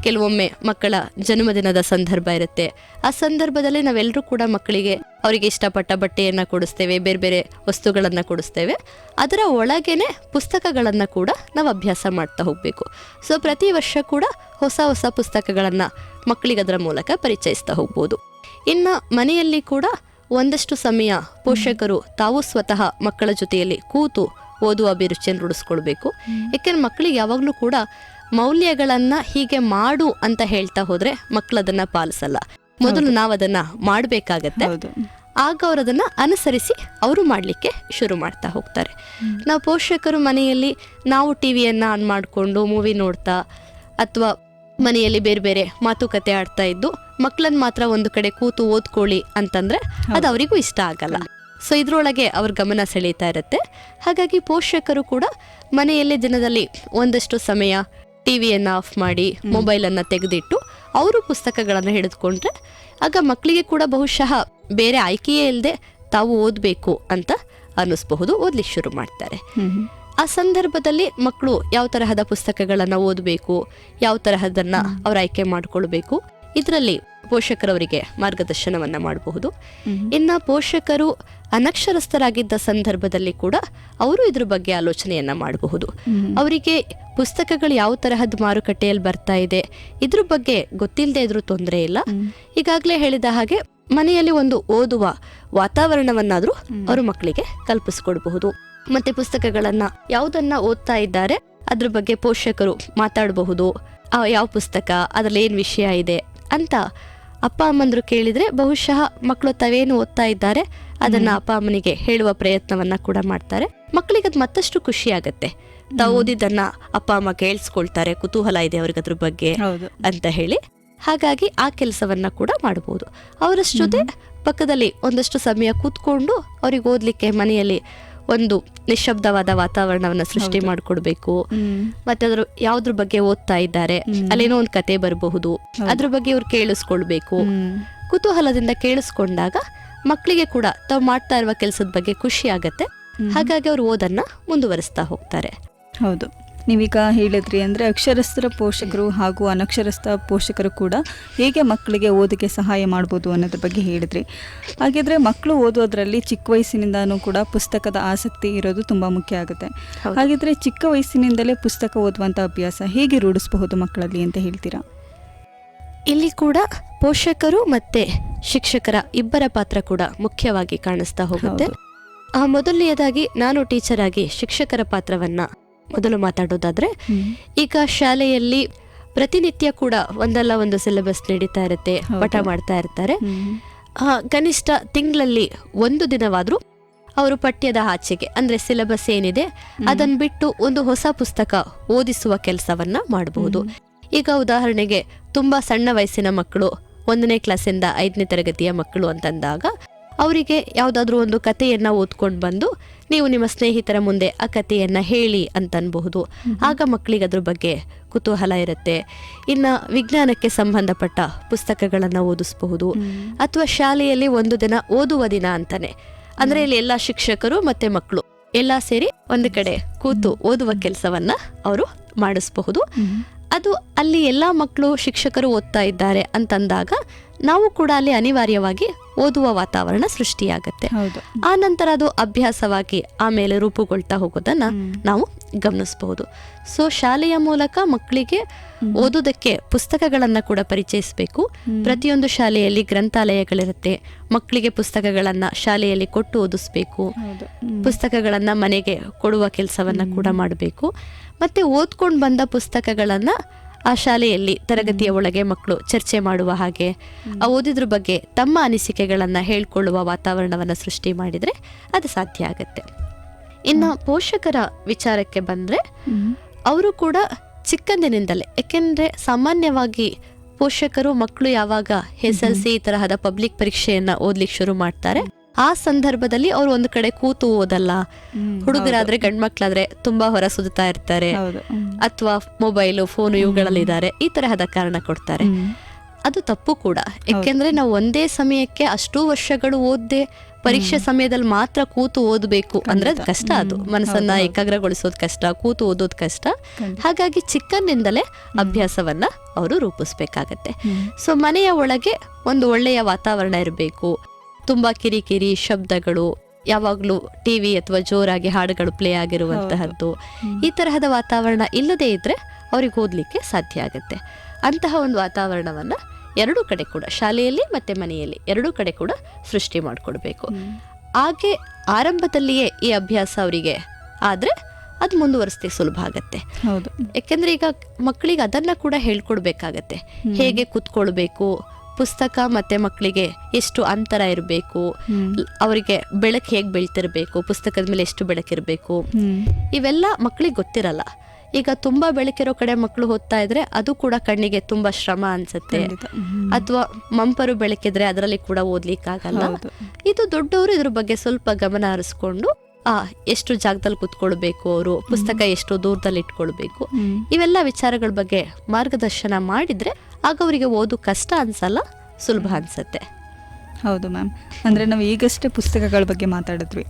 ಕೆಲವೊಮ್ಮೆ ಮಕ್ಕಳ ಜನ್ಮದಿನದ ಸಂದರ್ಭ ಇರುತ್ತೆ. ಆ ಸಂದರ್ಭದಲ್ಲಿ ನಾವೆಲ್ಲರೂ ಕೂಡ ಮಕ್ಕಳಿಗೆ ಅವರಿಗೆ ಇಷ್ಟಪಟ್ಟ ಬಟ್ಟೆಯನ್ನ ಕೊಡಿಸ್ತೇವೆ, ಬೇರೆ ಬೇರೆ ವಸ್ತುಗಳನ್ನ ಕೊಡಿಸ್ತೇವೆ. ಅದರ ಒಳಗೇನೆ ಪುಸ್ತಕಗಳನ್ನ ಕೂಡ ನಾವು ಅಭ್ಯಾಸ ಮಾಡ್ತಾ ಹೋಗ್ಬೇಕು. ಸೊ ಪ್ರತಿ ವರ್ಷ ಕೂಡ ಹೊಸ ಹೊಸ ಪುಸ್ತಕಗಳನ್ನ ಮಕ್ಕಳಿಗೆ ಅದರ ಮೂಲಕ ಪರಿಚಯಿಸ್ತಾ ಹೋಗ್ಬೋದು. ಇನ್ನು ಮನೆಯಲ್ಲಿ ಕೂಡ ಒಂದಷ್ಟು ಸಮಯ ಪೋಷಕರು ತಾವು ಸ್ವತಃ ಮಕ್ಕಳ ಜೊತೆಯಲ್ಲಿ ಕೂತು ಓದುವ ಅಭಿರುಚಿಯನ್ನು ರೂಢಿಸ್ಕೊಳ್ಬೇಕು. ಯಾಕೆಂದ್ರೆ ಮಕ್ಕಳಿಗೆ ಯಾವಾಗಲೂ ಕೂಡ ಮೌಲ್ಯಗಳನ್ನ ಹೀಗೆ ಮಾಡು ಅಂತ ಹೇಳ್ತಾ ಹೋದ್ರೆ ಮಕ್ಕಳು ಅದನ್ನ ಪಾಲಿಸಲ್ಲ. ಮೊದಲು ನಾವು ಅದನ್ನ ಮಾಡ್ಬೇಕಾಗತ್ತೆ. ಆಗ ಅವರು ಅದನ್ನ ಅನುಸರಿಸಿ ಅವರು ಮಾಡಲಿಕ್ಕೆ ಶುರು ಮಾಡ್ತಾ ಹೋಗ್ತಾರೆ. ನಾವು ಪೋಷಕರು ಮನೆಯಲ್ಲಿ ನಾವು ಟಿವಿಯನ್ನ ಆನ್ ಮಾಡಿಕೊಂಡು ಮೂವಿ ನೋಡ್ತಾ ಅಥವಾ ಮನೆಯಲ್ಲಿ ಬೇರೆ ಬೇರೆ ಮಾತುಕತೆ ಆಡ್ತಾ ಇದ್ದು ಮಕ್ಕಳನ್ನ ಮಾತ್ರ ಒಂದು ಕಡೆ ಕೂತು ಓದ್ಕೊಳ್ಳಿ ಅಂತಂದ್ರೆ ಅದು ಅವರಿಗೂ ಇಷ್ಟ ಆಗಲ್ಲ. ಸೊ ಇದ್ರೊಳಗೆ ಅವ್ರ ಗಮನ ಸೆಳೀತಾ ಇರುತ್ತೆ. ಹಾಗಾಗಿ ಪೋಷಕರು ಕೂಡ ಮನೆಯಲ್ಲೇ ದಿನದಲ್ಲಿ ಒಂದಷ್ಟು ಸಮಯ ಟಿವಿಯನ್ನು ಆಫ್ ಮಾಡಿ ಮೊಬೈಲನ್ನು ತೆಗೆದಿಟ್ಟು ಅವರು ಪುಸ್ತಕಗಳನ್ನು ಹಿಡಿದುಕೊಂಡ್ರೆ ಆಗ ಮಕ್ಕಳಿಗೆ ಕೂಡ ಬಹುಶಃ ಬೇರೆ ಆಯ್ಕೆಯೇ ಇಲ್ಲದೆ ತಾವು ಓದಬೇಕು ಅಂತ ಅನ್ನಿಸ್ಬಹುದು, ಓದ್ಲಿಕ್ಕೆ ಶುರು ಮಾಡ್ತಾರೆ. ಆ ಸಂದರ್ಭದಲ್ಲಿ ಮಕ್ಕಳು ಯಾವ ತರಹದ ಪುಸ್ತಕಗಳನ್ನು ಓದಬೇಕು, ಯಾವ ತರಹದನ್ನ ಅವ್ರ ಆಯ್ಕೆ ಮಾಡ್ಕೊಳ್ಬೇಕು, ಇದರಲ್ಲಿ ಪೋಷಕರವರಿಗೆ ಮಾರ್ಗದರ್ಶನವನ್ನ ಮಾಡಬಹುದು. ಇನ್ನ ಪೋಷಕರು ಅನಕ್ಷರಸ್ಥರಾಗಿದ್ದ ಸಂದರ್ಭದಲ್ಲಿ ಕೂಡ ಅವರು ಇದ್ರ ಬಗ್ಗೆ ಆಲೋಚನೆಯನ್ನ ಮಾಡಬಹುದು. ಅವರಿಗೆ ಪುಸ್ತಕಗಳು ಯಾವ ತರಹದ ಮಾರುಕಟ್ಟೆಯಲ್ಲಿ ಬರ್ತಾ ಇದೆ ಇದ್ರ ಬಗ್ಗೆ ಗೊತ್ತಿಲ್ಲದೆ ಇದ್ರೂ ತೊಂದರೆ ಇಲ್ಲ. ಈಗಾಗಲೇ ಹೇಳಿದ ಹಾಗೆ ಮನೆಯಲ್ಲಿ ಒಂದು ಓದುವ ವಾತಾವರಣವನ್ನಾದ್ರೂ ಅವರು ಮಕ್ಕಳಿಗೆ ಕಲ್ಪಿಸ್ಕೊಡ್ಬಹುದು. ಮತ್ತೆ ಪುಸ್ತಕಗಳನ್ನ ಯಾವುದನ್ನ ಓದ್ತಾ ಇದ್ದಾರೆ ಅದ್ರ ಬಗ್ಗೆ ಪೋಷಕರು ಮಾತಾಡಬಹುದು. ಯಾವ ಪುಸ್ತಕ, ಅದ್ರಲ್ಲಿ ಏನ್ ವಿಷಯ ಇದೆ ಅಂತ ಅಪ್ಪ ಅಮ್ಮಂದ್ರು ಕೇಳಿದ್ರೆ ಬಹುಶಃ ಮಕ್ಕಳು ತಾವೇನು ಓದ್ತಾ ಇದ್ದಾರೆ ಅದನ್ನ ಅಪ್ಪ ಅಮ್ಮನಿಗೆ ಹೇಳುವ ಪ್ರಯತ್ನವನ್ನ ಕೂಡ ಮಾಡ್ತಾರೆ. ಮಕ್ಕಳಿಗೆ ಅದು ಮತ್ತಷ್ಟು ಖುಷಿ ಆಗತ್ತೆ. ತಾವು ಓದಿದ್ದನ್ನ ಅಪ್ಪ ಅಮ್ಮ ಕೇಳಿಸ್ಕೊಳ್ತಾರೆ, ಕುತೂಹಲ ಇದೆ ಅವ್ರಿಗೆ ಅದ್ರ ಬಗ್ಗೆ ಅಂತ ಹೇಳಿ. ಹಾಗಾಗಿ ಆ ಕೆಲಸವನ್ನ ಕೂಡ ಮಾಡಬಹುದು. ಅವರಷ್ಟು ಜೊತೆ ಪಕ್ಕದಲ್ಲಿ ಒಂದಷ್ಟು ಸಮಯ ಕೂತ್ಕೊಂಡು ಅವ್ರಿಗೆ ಓದ್ಲಿಕ್ಕೆ ಮನೆಯಲ್ಲಿ ಒಂದು ನಿಶಬ್ದವಾದ ವಾತಾವರಣವನ್ನ ಸೃಷ್ಟಿ ಮಾಡಿಕೊಡ್ಬೇಕು. ಮತ್ತೆ ಅದ್ರ ಯಾವ್ದ್ರ ಬಗ್ಗೆ ಓದ್ತಾ ಇದ್ದಾರೆ, ಅಲ್ಲೇನೋ ಒಂದು ಕತೆ ಬರಬಹುದು, ಅದ್ರ ಬಗ್ಗೆ ಇವ್ರು ಕೇಳಿಸ್ಕೊಳ್ಬೇಕು. ಕುತೂಹಲದಿಂದ ಕೇಳಿಸ್ಕೊಂಡಾಗ ಮಕ್ಕಳಿಗೆ ಕೂಡ ತಾವು ಮಾಡ್ತಾ ಇರುವ ಕೆಲಸದ ಬಗ್ಗೆ ಖುಷಿ ಆಗತ್ತೆ. ಹಾಗಾಗಿ ಅವ್ರು ಓದನ್ನ ಮುಂದುವರಿಸ್ತಾ ಹೋಗ್ತಾರೆ. ಹೌದು, ನೀವೀಗ ಹೇಳಿದ್ರಿ ಅಂದರೆ ಅಕ್ಷರಸ್ಥರ ಪೋಷಕರು ಹಾಗೂ ಅನಕ್ಷರಸ್ಥ ಪೋಷಕರು ಕೂಡ ಹೇಗೆ ಮಕ್ಕಳಿಗೆ ಓದಿಗೆ ಸಹಾಯ ಮಾಡ್ಬೋದು ಅನ್ನೋದ್ರ ಬಗ್ಗೆ ಹೇಳಿದ್ರಿ. ಹಾಗಿದ್ರೆ ಮಕ್ಕಳು ಓದೋದ್ರಲ್ಲಿ ಚಿಕ್ಕ ವಯಸ್ಸಿನಿಂದನೂ ಕೂಡ ಪುಸ್ತಕದ ಆಸಕ್ತಿ ಇರೋದು ತುಂಬ ಮುಖ್ಯ ಆಗುತ್ತೆ. ಹಾಗಿದ್ರೆ ಚಿಕ್ಕ ವಯಸ್ಸಿನಿಂದಲೇ ಪುಸ್ತಕ ಓದುವಂಥ ಅಭ್ಯಾಸ ಹೇಗೆ ರೂಢಿಸಬಹುದು ಮಕ್ಕಳಲ್ಲಿ ಅಂತ ಹೇಳ್ತೀರಾ? ಇಲ್ಲಿ ಕೂಡ ಪೋಷಕರು ಮತ್ತೆ ಶಿಕ್ಷಕರ ಇಬ್ಬರ ಪಾತ್ರ ಕೂಡ ಮುಖ್ಯವಾಗಿ ಕಾಣಿಸ್ತಾ ಹೋಗುತ್ತೆ. ಮೊದಲನೆಯದಾಗಿ ನಾನು ಟೀಚರ್ ಆಗಿ ಶಿಕ್ಷಕರ ಪಾತ್ರವನ್ನ ಮೊದಲು ಮಾತಾಡೋದಾದ್ರೆ, ಈಗ ಶಾಲೆಯಲ್ಲಿ ಪ್ರತಿನಿತ್ಯ ಕೂಡ ಒಂದಲ್ಲ ಒಂದು ಸಿಲೆಬಸ್ ನಡೀತಾ ಇರುತ್ತೆ, ಪಾಠ ಮಾಡ್ತಾ ಇರ್ತಾರೆ. ಕನಿಷ್ಠ ತಿಂಗಳಲ್ಲಿ ಒಂದು ದಿನವಾದ್ರೂ ಅವರು ಪಠ್ಯದ ಆಚೆಗೆ ಅಂದ್ರೆ ಸಿಲೆಬಸ್ ಏನಿದೆ ಅದನ್ನ ಬಿಟ್ಟು ಒಂದು ಹೊಸ ಪುಸ್ತಕ ಓದಿಸುವ ಕೆಲಸವನ್ನ ಮಾಡಬಹುದು. ಈಗ ಉದಾಹರಣೆಗೆ ತುಂಬಾ ಸಣ್ಣ ವಯಸ್ಸಿನ ಮಕ್ಕಳು, 1ನೇ ಕ್ಲಾಸಿಂದ 5ನೇ ತರಗತಿಯ ಮಕ್ಕಳು ಅಂತಂದಾಗ ಅವರಿಗೆ ಯಾವುದಾದ್ರೂ ಒಂದು ಕಥೆಯನ್ನ ಓದ್ಕೊಂಡು ಬಂದು ನೀವು ನಿಮ್ಮ ಸ್ನೇಹಿತರ ಮುಂದೆ ಆ ಕಥೆಯನ್ನ ಹೇಳಿ ಅಂತ ಅನ್ಬಹುದು. ಆಗ ಮಕ್ಕಳಿಗೆ ಅದ್ರ ಬಗ್ಗೆ ಕುತೂಹಲ ಇರುತ್ತೆ. ಇನ್ನು ವಿಜ್ಞಾನಕ್ಕೆ ಸಂಬಂಧಪಟ್ಟ ಪುಸ್ತಕಗಳನ್ನ ಓದಿಸಬಹುದು. ಅಥವಾ ಶಾಲೆಯಲ್ಲಿ ಒಂದು ದಿನ ಓದುವ ದಿನ ಅಂತಾನೆ, ಅಂದ್ರೆ ಇಲ್ಲಿ ಎಲ್ಲ ಶಿಕ್ಷಕರು ಮತ್ತೆ ಮಕ್ಕಳು ಎಲ್ಲ ಸೇರಿ ಒಂದು ಕಡೆ ಕೂತು ಓದುವ ಕೆಲಸವನ್ನ ಅವರು ಮಾಡಿಸಬಹುದು. ಅದು ಅಲ್ಲಿ ಎಲ್ಲಾ ಮಕ್ಕಳು ಶಿಕ್ಷಕರು ಓದ್ತಾ ಇದ್ದಾರೆ ಅಂತಂದಾಗ ನಾವು ಕೂಡ ಅಲ್ಲಿ ಅನಿವಾರ್ಯವಾಗಿ ಓದುವ ವಾತಾವರಣ ಸೃಷ್ಟಿಯಾಗತ್ತೆ. ಆ ನಂತರ ಅದು ಅಭ್ಯಾಸವಾಗಿ ಆಮೇಲೆ ರೂಪುಗೊಳ್ತಾ ಹೋಗೋದನ್ನ ನಾವು ಗಮನಿಸಬಹುದು. ಸೊ ಶಾಲೆಯ ಮೂಲಕ ಮಕ್ಕಳಿಗೆ ಓದೋದಕ್ಕೆ ಪುಸ್ತಕಗಳನ್ನ ಕೂಡ ಪರಿಚಯಿಸಬೇಕು. ಪ್ರತಿಯೊಂದು ಶಾಲೆಯಲ್ಲಿ ಗ್ರಂಥಾಲಯಗಳಿರುತ್ತೆ. ಮಕ್ಕಳಿಗೆ ಪುಸ್ತಕಗಳನ್ನ ಶಾಲೆಯಲ್ಲಿ ಕೊಟ್ಟು ಓದಿಸ್ಬೇಕು. ಪುಸ್ತಕಗಳನ್ನ ಮನೆಗೆ ಕೊಡುವ ಕೆಲಸವನ್ನ ಕೂಡ ಮಾಡಬೇಕು. ಮತ್ತೆ ಓದ್ಕೊಂಡು ಬಂದ ಪುಸ್ತಕಗಳನ್ನ ಆ ಶಾಲೆಯಲ್ಲಿ ತರಗತಿಯ ಒಳಗೆ ಮಕ್ಕಳು ಚರ್ಚೆ ಮಾಡುವ ಹಾಗೆ, ಓದಿದ್ರ ಬಗ್ಗೆ ತಮ್ಮ ಅನಿಸಿಕೆಗಳನ್ನ ಹೇಳ್ಕೊಳ್ಳುವ ವಾತಾವರಣವನ್ನ ಸೃಷ್ಟಿ ಮಾಡಿದ್ರೆ ಅದು ಸಾಧ್ಯ ಆಗತ್ತೆ. ಇನ್ನ ಪೋಷಕರ ವಿಚಾರಕ್ಕೆ ಬಂದ್ರೆ ಅವರು ಕೂಡ ಚಿಕ್ಕಂದಿನಿಂದಲೇ, ಯಾಕೆಂದ್ರೆ ಸಾಮಾನ್ಯವಾಗಿ ಪೋಷಕರು ಮಕ್ಕಳು ಯಾವಾಗ SSLC ಈ ತರಹದ ಪಬ್ಲಿಕ್ ಪರೀಕ್ಷೆಯನ್ನ ಓದ್ಲಿಕ್ಕೆ ಶುರು ಮಾಡ್ತಾರೆ ಆ ಸಂದರ್ಭದಲ್ಲಿ ಅವ್ರು ಒಂದು ಕಡೆ ಕೂತು ಓದಲ್ಲ. ಹುಡುಗರಾದ್ರೆ ಗಂಡ್ಮಕ್ಳಾದ್ರೆ ತುಂಬಾ ಹೊರ ಸುತ್ತಾ ಇರ್ತಾರೆ, ಅಥವಾ ಮೊಬೈಲು ಫೋನು ಇವುಗಳಲ್ಲಿ ಇದ್ದಾರೆ, ಈ ತರಹದ ಕಾರಣ ಕೊಡ್ತಾರೆ. ಅದು ತಪ್ಪು ಕೂಡ. ಯಾಕೆಂದ್ರೆ ನಾವು ಒಂದೇ ಸಮಯಕ್ಕೆ ಅಷ್ಟೂ ವರ್ಷಗಳು ಓದ್ದೆ ಪರೀಕ್ಷೆ ಸಮಯದಲ್ಲಿ ಮಾತ್ರ ಕೂತು ಓದಬೇಕು ಅಂದ್ರೆ ಅದು ಕಷ್ಟ. ಅದು ಮನಸ್ಸನ್ನ ಏಕಾಗ್ರಗೊಳಿಸೋದು ಕಷ್ಟ, ಕೂತು ಓದೋದು ಕಷ್ಟ. ಹಾಗಾಗಿ ಚಿಕ್ಕಂದಿಂದಲೇ ಅಭ್ಯಾಸವನ್ನ ಅವರು ರೂಪಿಸ್ಬೇಕಾಗತ್ತೆ. ಸೊ ಮನೆಯ ಒಳಗೆ ಒಂದು ಒಳ್ಳೆಯ ವಾತಾವರಣ ಇರಬೇಕು. ತುಂಬಾ ಕಿರಿಕಿರಿ ಶಬ್ದಗಳು, ಯಾವಾಗ್ಲೂ ಟಿವಿ ಅಥವಾ ಜೋರಾಗಿ ಹಾಡುಗಳು ಪ್ಲೇ ಆಗಿರುವಂತಹದ್ದು, ಈ ತರಹದ ವಾತಾವರಣ ಇಲ್ಲದೆ ಇದ್ರೆ ಅವ್ರಿಗೆ ಓದ್ಲಿಕ್ಕೆ ಸಾಧ್ಯ ಆಗುತ್ತೆ. ಅಂತಹ ಒಂದು ವಾತಾವರಣವನ್ನ ಎರಡೂ ಕಡೆ ಕೂಡ, ಶಾಲೆಯಲ್ಲಿ ಮತ್ತೆ ಮನೆಯಲ್ಲಿ ಎರಡೂ ಕಡೆ ಕೂಡ ಸೃಷ್ಟಿ ಮಾಡಿಕೊಡ್ಬೇಕು. ಹಾಗೆ ಆರಂಭದಲ್ಲಿಯೇ ಈ ಅಭ್ಯಾಸ ಅವರಿಗೆ ಆದ್ರೆ ಅದು ಮುಂದುವರಿಸ್ಲಿಕ್ಕೆ ಸುಲಭ ಆಗತ್ತೆ. ಯಾಕೆಂದ್ರೆ ಈಗ ಮಕ್ಕಳಿಗೆ ಅದನ್ನ ಕೂಡ ಹೇಳ್ಕೊಡ್ಬೇಕಾಗತ್ತೆ. ಹೇಗೆ ಕುತ್ಕೊಳ್ಬೇಕು, ಪುಸ್ತಕ ಮತ್ತೆ ಮಕ್ಕಳಿಗೆ ಎಷ್ಟು ಅಂತರ ಇರಬೇಕು, ಅವರಿಗೆ ಬೆಳಕು ಹೇಗೆ ಬೀಳ್ತಿರ್ಬೇಕು, ಪುಸ್ತಕದ ಮೇಲೆ ಎಷ್ಟು ಬೆಳಕಿರಬೇಕು, ಇವೆಲ್ಲ ಮಕ್ಕಳಿಗೆ ಗೊತ್ತಿರಲ್ಲ. ಈಗ ತುಂಬಾ ಬೆಳಕಿರೋ ಕಡೆ ಮಕ್ಕಳು ಓದ್ತಾ ಇದ್ರೆ ಅದು ಕೂಡ ಕಣ್ಣಿಗೆ ತುಂಬಾ ಶ್ರಮ ಅನ್ಸುತ್ತೆ. ಅಥವಾ ಮಂಪರು ಬೆಳಕಿದ್ರೆ ಅದರಲ್ಲಿ ಕೂಡ ಓದ್ಲಿಕ್ಕಾಗಲ್ಲ. ಇದು ದೊಡ್ಡವರು ಇದ್ರ ಬಗ್ಗೆ ಸ್ವಲ್ಪ ಗಮನ ಹರಿಸ್ಕೊಂಡು ಎಷ್ಟು ಜಾಗದಲ್ಲಿ ಕುತ್ಕೊಳ್ಬೇಕು, ಅವರು ಪುಸ್ತಕ ಎಷ್ಟು ದೂರದಲ್ಲಿ ಇಟ್ಕೊಳ್ಬೇಕು, ಇವೆಲ್ಲ ವಿಚಾರಗಳ ಬಗ್ಗೆ ಮಾರ್ಗದರ್ಶನ ಮಾಡಿದ್ರೆ ಆಗ ಅವರಿಗೆ ಓದು ಕಷ್ಟ ಅನ್ಸಲ್ಲ, ಸುಲಭ ಅನ್ಸತ್ತೆ. ಹೌದು ಮ್ಯಾಮ್. ಅಂದರೆ ನಾವು ಈಗಷ್ಟೇ ಪುಸ್ತಕಗಳ ಬಗ್ಗೆ ಮಾತಾಡಿದ್ವಿ.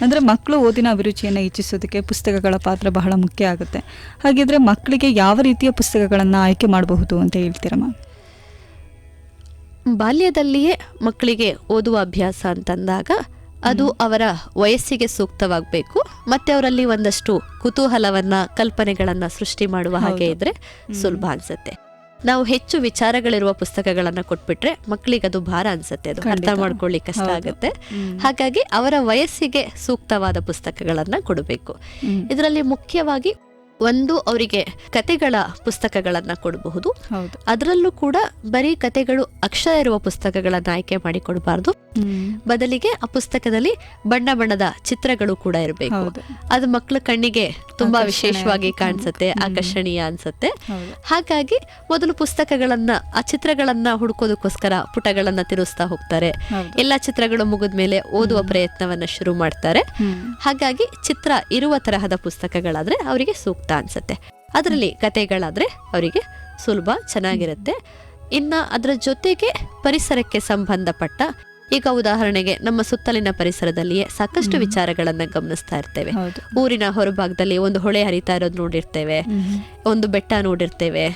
ಅಂದರೆ ಮಕ್ಕಳು ಓದಿನ ಅಭಿರುಚಿಯನ್ನು ಹೆಚ್ಚಿಸೋದಕ್ಕೆ ಪುಸ್ತಕಗಳ ಪಾತ್ರ ಬಹಳ ಮುಖ್ಯ ಆಗುತ್ತೆ. ಹಾಗಿದ್ರೆ ಮಕ್ಕಳಿಗೆ ಯಾವ ರೀತಿಯ ಪುಸ್ತಕಗಳನ್ನು ಆಯ್ಕೆ ಮಾಡಬಹುದು ಅಂತ ಹೇಳ್ತೀರಾ ಮ್ಯಾಮ್? ಬಾಲ್ಯದಲ್ಲಿಯೇ ಮಕ್ಕಳಿಗೆ ಓದುವ ಅಭ್ಯಾಸ ಅಂತಂದಾಗ ಅದು ಅವರ ವಯಸ್ಸಿಗೆ ಸೂಕ್ತವಾಗಬೇಕು. ಮತ್ತೆ ಅವರಲ್ಲಿ ಒಂದಷ್ಟು ಕುತೂಹಲವನ್ನ, ಕಲ್ಪನೆಗಳನ್ನ ಸೃಷ್ಟಿ ಮಾಡುವ ಹಾಗೆ ಇದ್ರೆ ಸುಲಭ ಅನ್ಸುತ್ತೆ. ನಾವು ಹೆಚ್ಚು ವಿಚಾರಗಳಿರುವ ಪುಸ್ತಕಗಳನ್ನ ಕೊಟ್ಬಿಟ್ರೆ ಮಕ್ಕಳಿಗೆ ಅದು ಭಾರ ಅನ್ಸುತ್ತೆ, ಅದು ಅರ್ಥ ಮಾಡ್ಕೊಳ್ಳಿಕ್ಕೆ ಕಷ್ಟ ಆಗುತ್ತೆ. ಹಾಗಾಗಿ ಅವರ ವಯಸ್ಸಿಗೆ ಸೂಕ್ತವಾದ ಪುಸ್ತಕಗಳನ್ನ ಕೊಡಬೇಕು. ಇದರಲ್ಲಿ ಮುಖ್ಯವಾಗಿ ಒಂದು, ಅವರಿಗೆ ಕತೆಗಳ ಪುಸ್ತಕಗಳನ್ನ ಕೊಡಬಹುದು. ಅದರಲ್ಲೂ ಕೂಡ ಬರೀ ಕತೆಗಳು ಅಕ್ಷರ ಇರುವ ಪುಸ್ತಕಗಳನ್ನ ಆಯ್ಕೆ ಮಾಡಿ ಕೊಡಬಾರ್ದು. ಬದಲಿಗೆ ಆ ಪುಸ್ತಕದಲ್ಲಿ ಬಣ್ಣ ಬಣ್ಣದ ಚಿತ್ರಗಳು ಕೂಡ ಇರಬೇಕು. ಅದು ಮಕ್ಕಳ ಕಣ್ಣಿಗೆ ತುಂಬಾ ವಿಶೇಷವಾಗಿ ಕಾಣಿಸುತ್ತೆ, ಆಕರ್ಷಣೀಯ ಅನ್ಸುತ್ತೆ. ಹಾಗಾಗಿ ಮೊದಲು ಪುಸ್ತಕಗಳನ್ನ, ಆ ಚಿತ್ರಗಳನ್ನ ಹುಡುಕೋದಕ್ಕೋಸ್ಕರ ಪುಟಗಳನ್ನ ತಿರುಸ್ತಾ ಹೋಗ್ತಾರೆ. ಎಲ್ಲಾ ಚಿತ್ರಗಳು ಮುಗಿದ್ಮೇಲೆ ಓದುವ ಪ್ರಯತ್ನವನ್ನ ಶುರು ಮಾಡ್ತಾರೆ. ಹಾಗಾಗಿ ಚಿತ್ರ ಇರುವ ತರಹದ ಪುಸ್ತಕಗಳಾದ್ರೆ ಅವರಿಗೆ ಸೂಕ್ತ ಅನ್ಸುತ್ತೆ. ಅದರಲ್ಲಿ ಕತೆಗಳಾದ್ರೆ ಅವರಿಗೆ ಸುಲಭ, ಚೆನ್ನಾಗಿರುತ್ತೆ. ಇನ್ನ ಅದರ ಜೊತೆಗೆ ಪರಿಸರಕ್ಕೆ ಸಂಬಂಧಪಟ್ಟ, ಈಗ ಉದಾಹರಣೆಗೆ ನಮ್ಮ ಸುತ್ತಲಿನ ಪರಿಸರದಲ್ಲಿಯೇ ಸಾಕಷ್ಟು ವಿಚಾರಗಳನ್ನ ಗಮನಿಸ್ತಾ ಇರ್ತೇವೆ. ಊರಿನ ಹೊರಭಾಗದಲ್ಲಿ ಒಂದು ಹೊಳೆ ಹರಿತಾ ಇರೋದು ನೋಡಿರ್ತೇವೆ, ಒಂದು ಬೆಟ್ಟ ನೋಡಿರ್ತೇವೆ,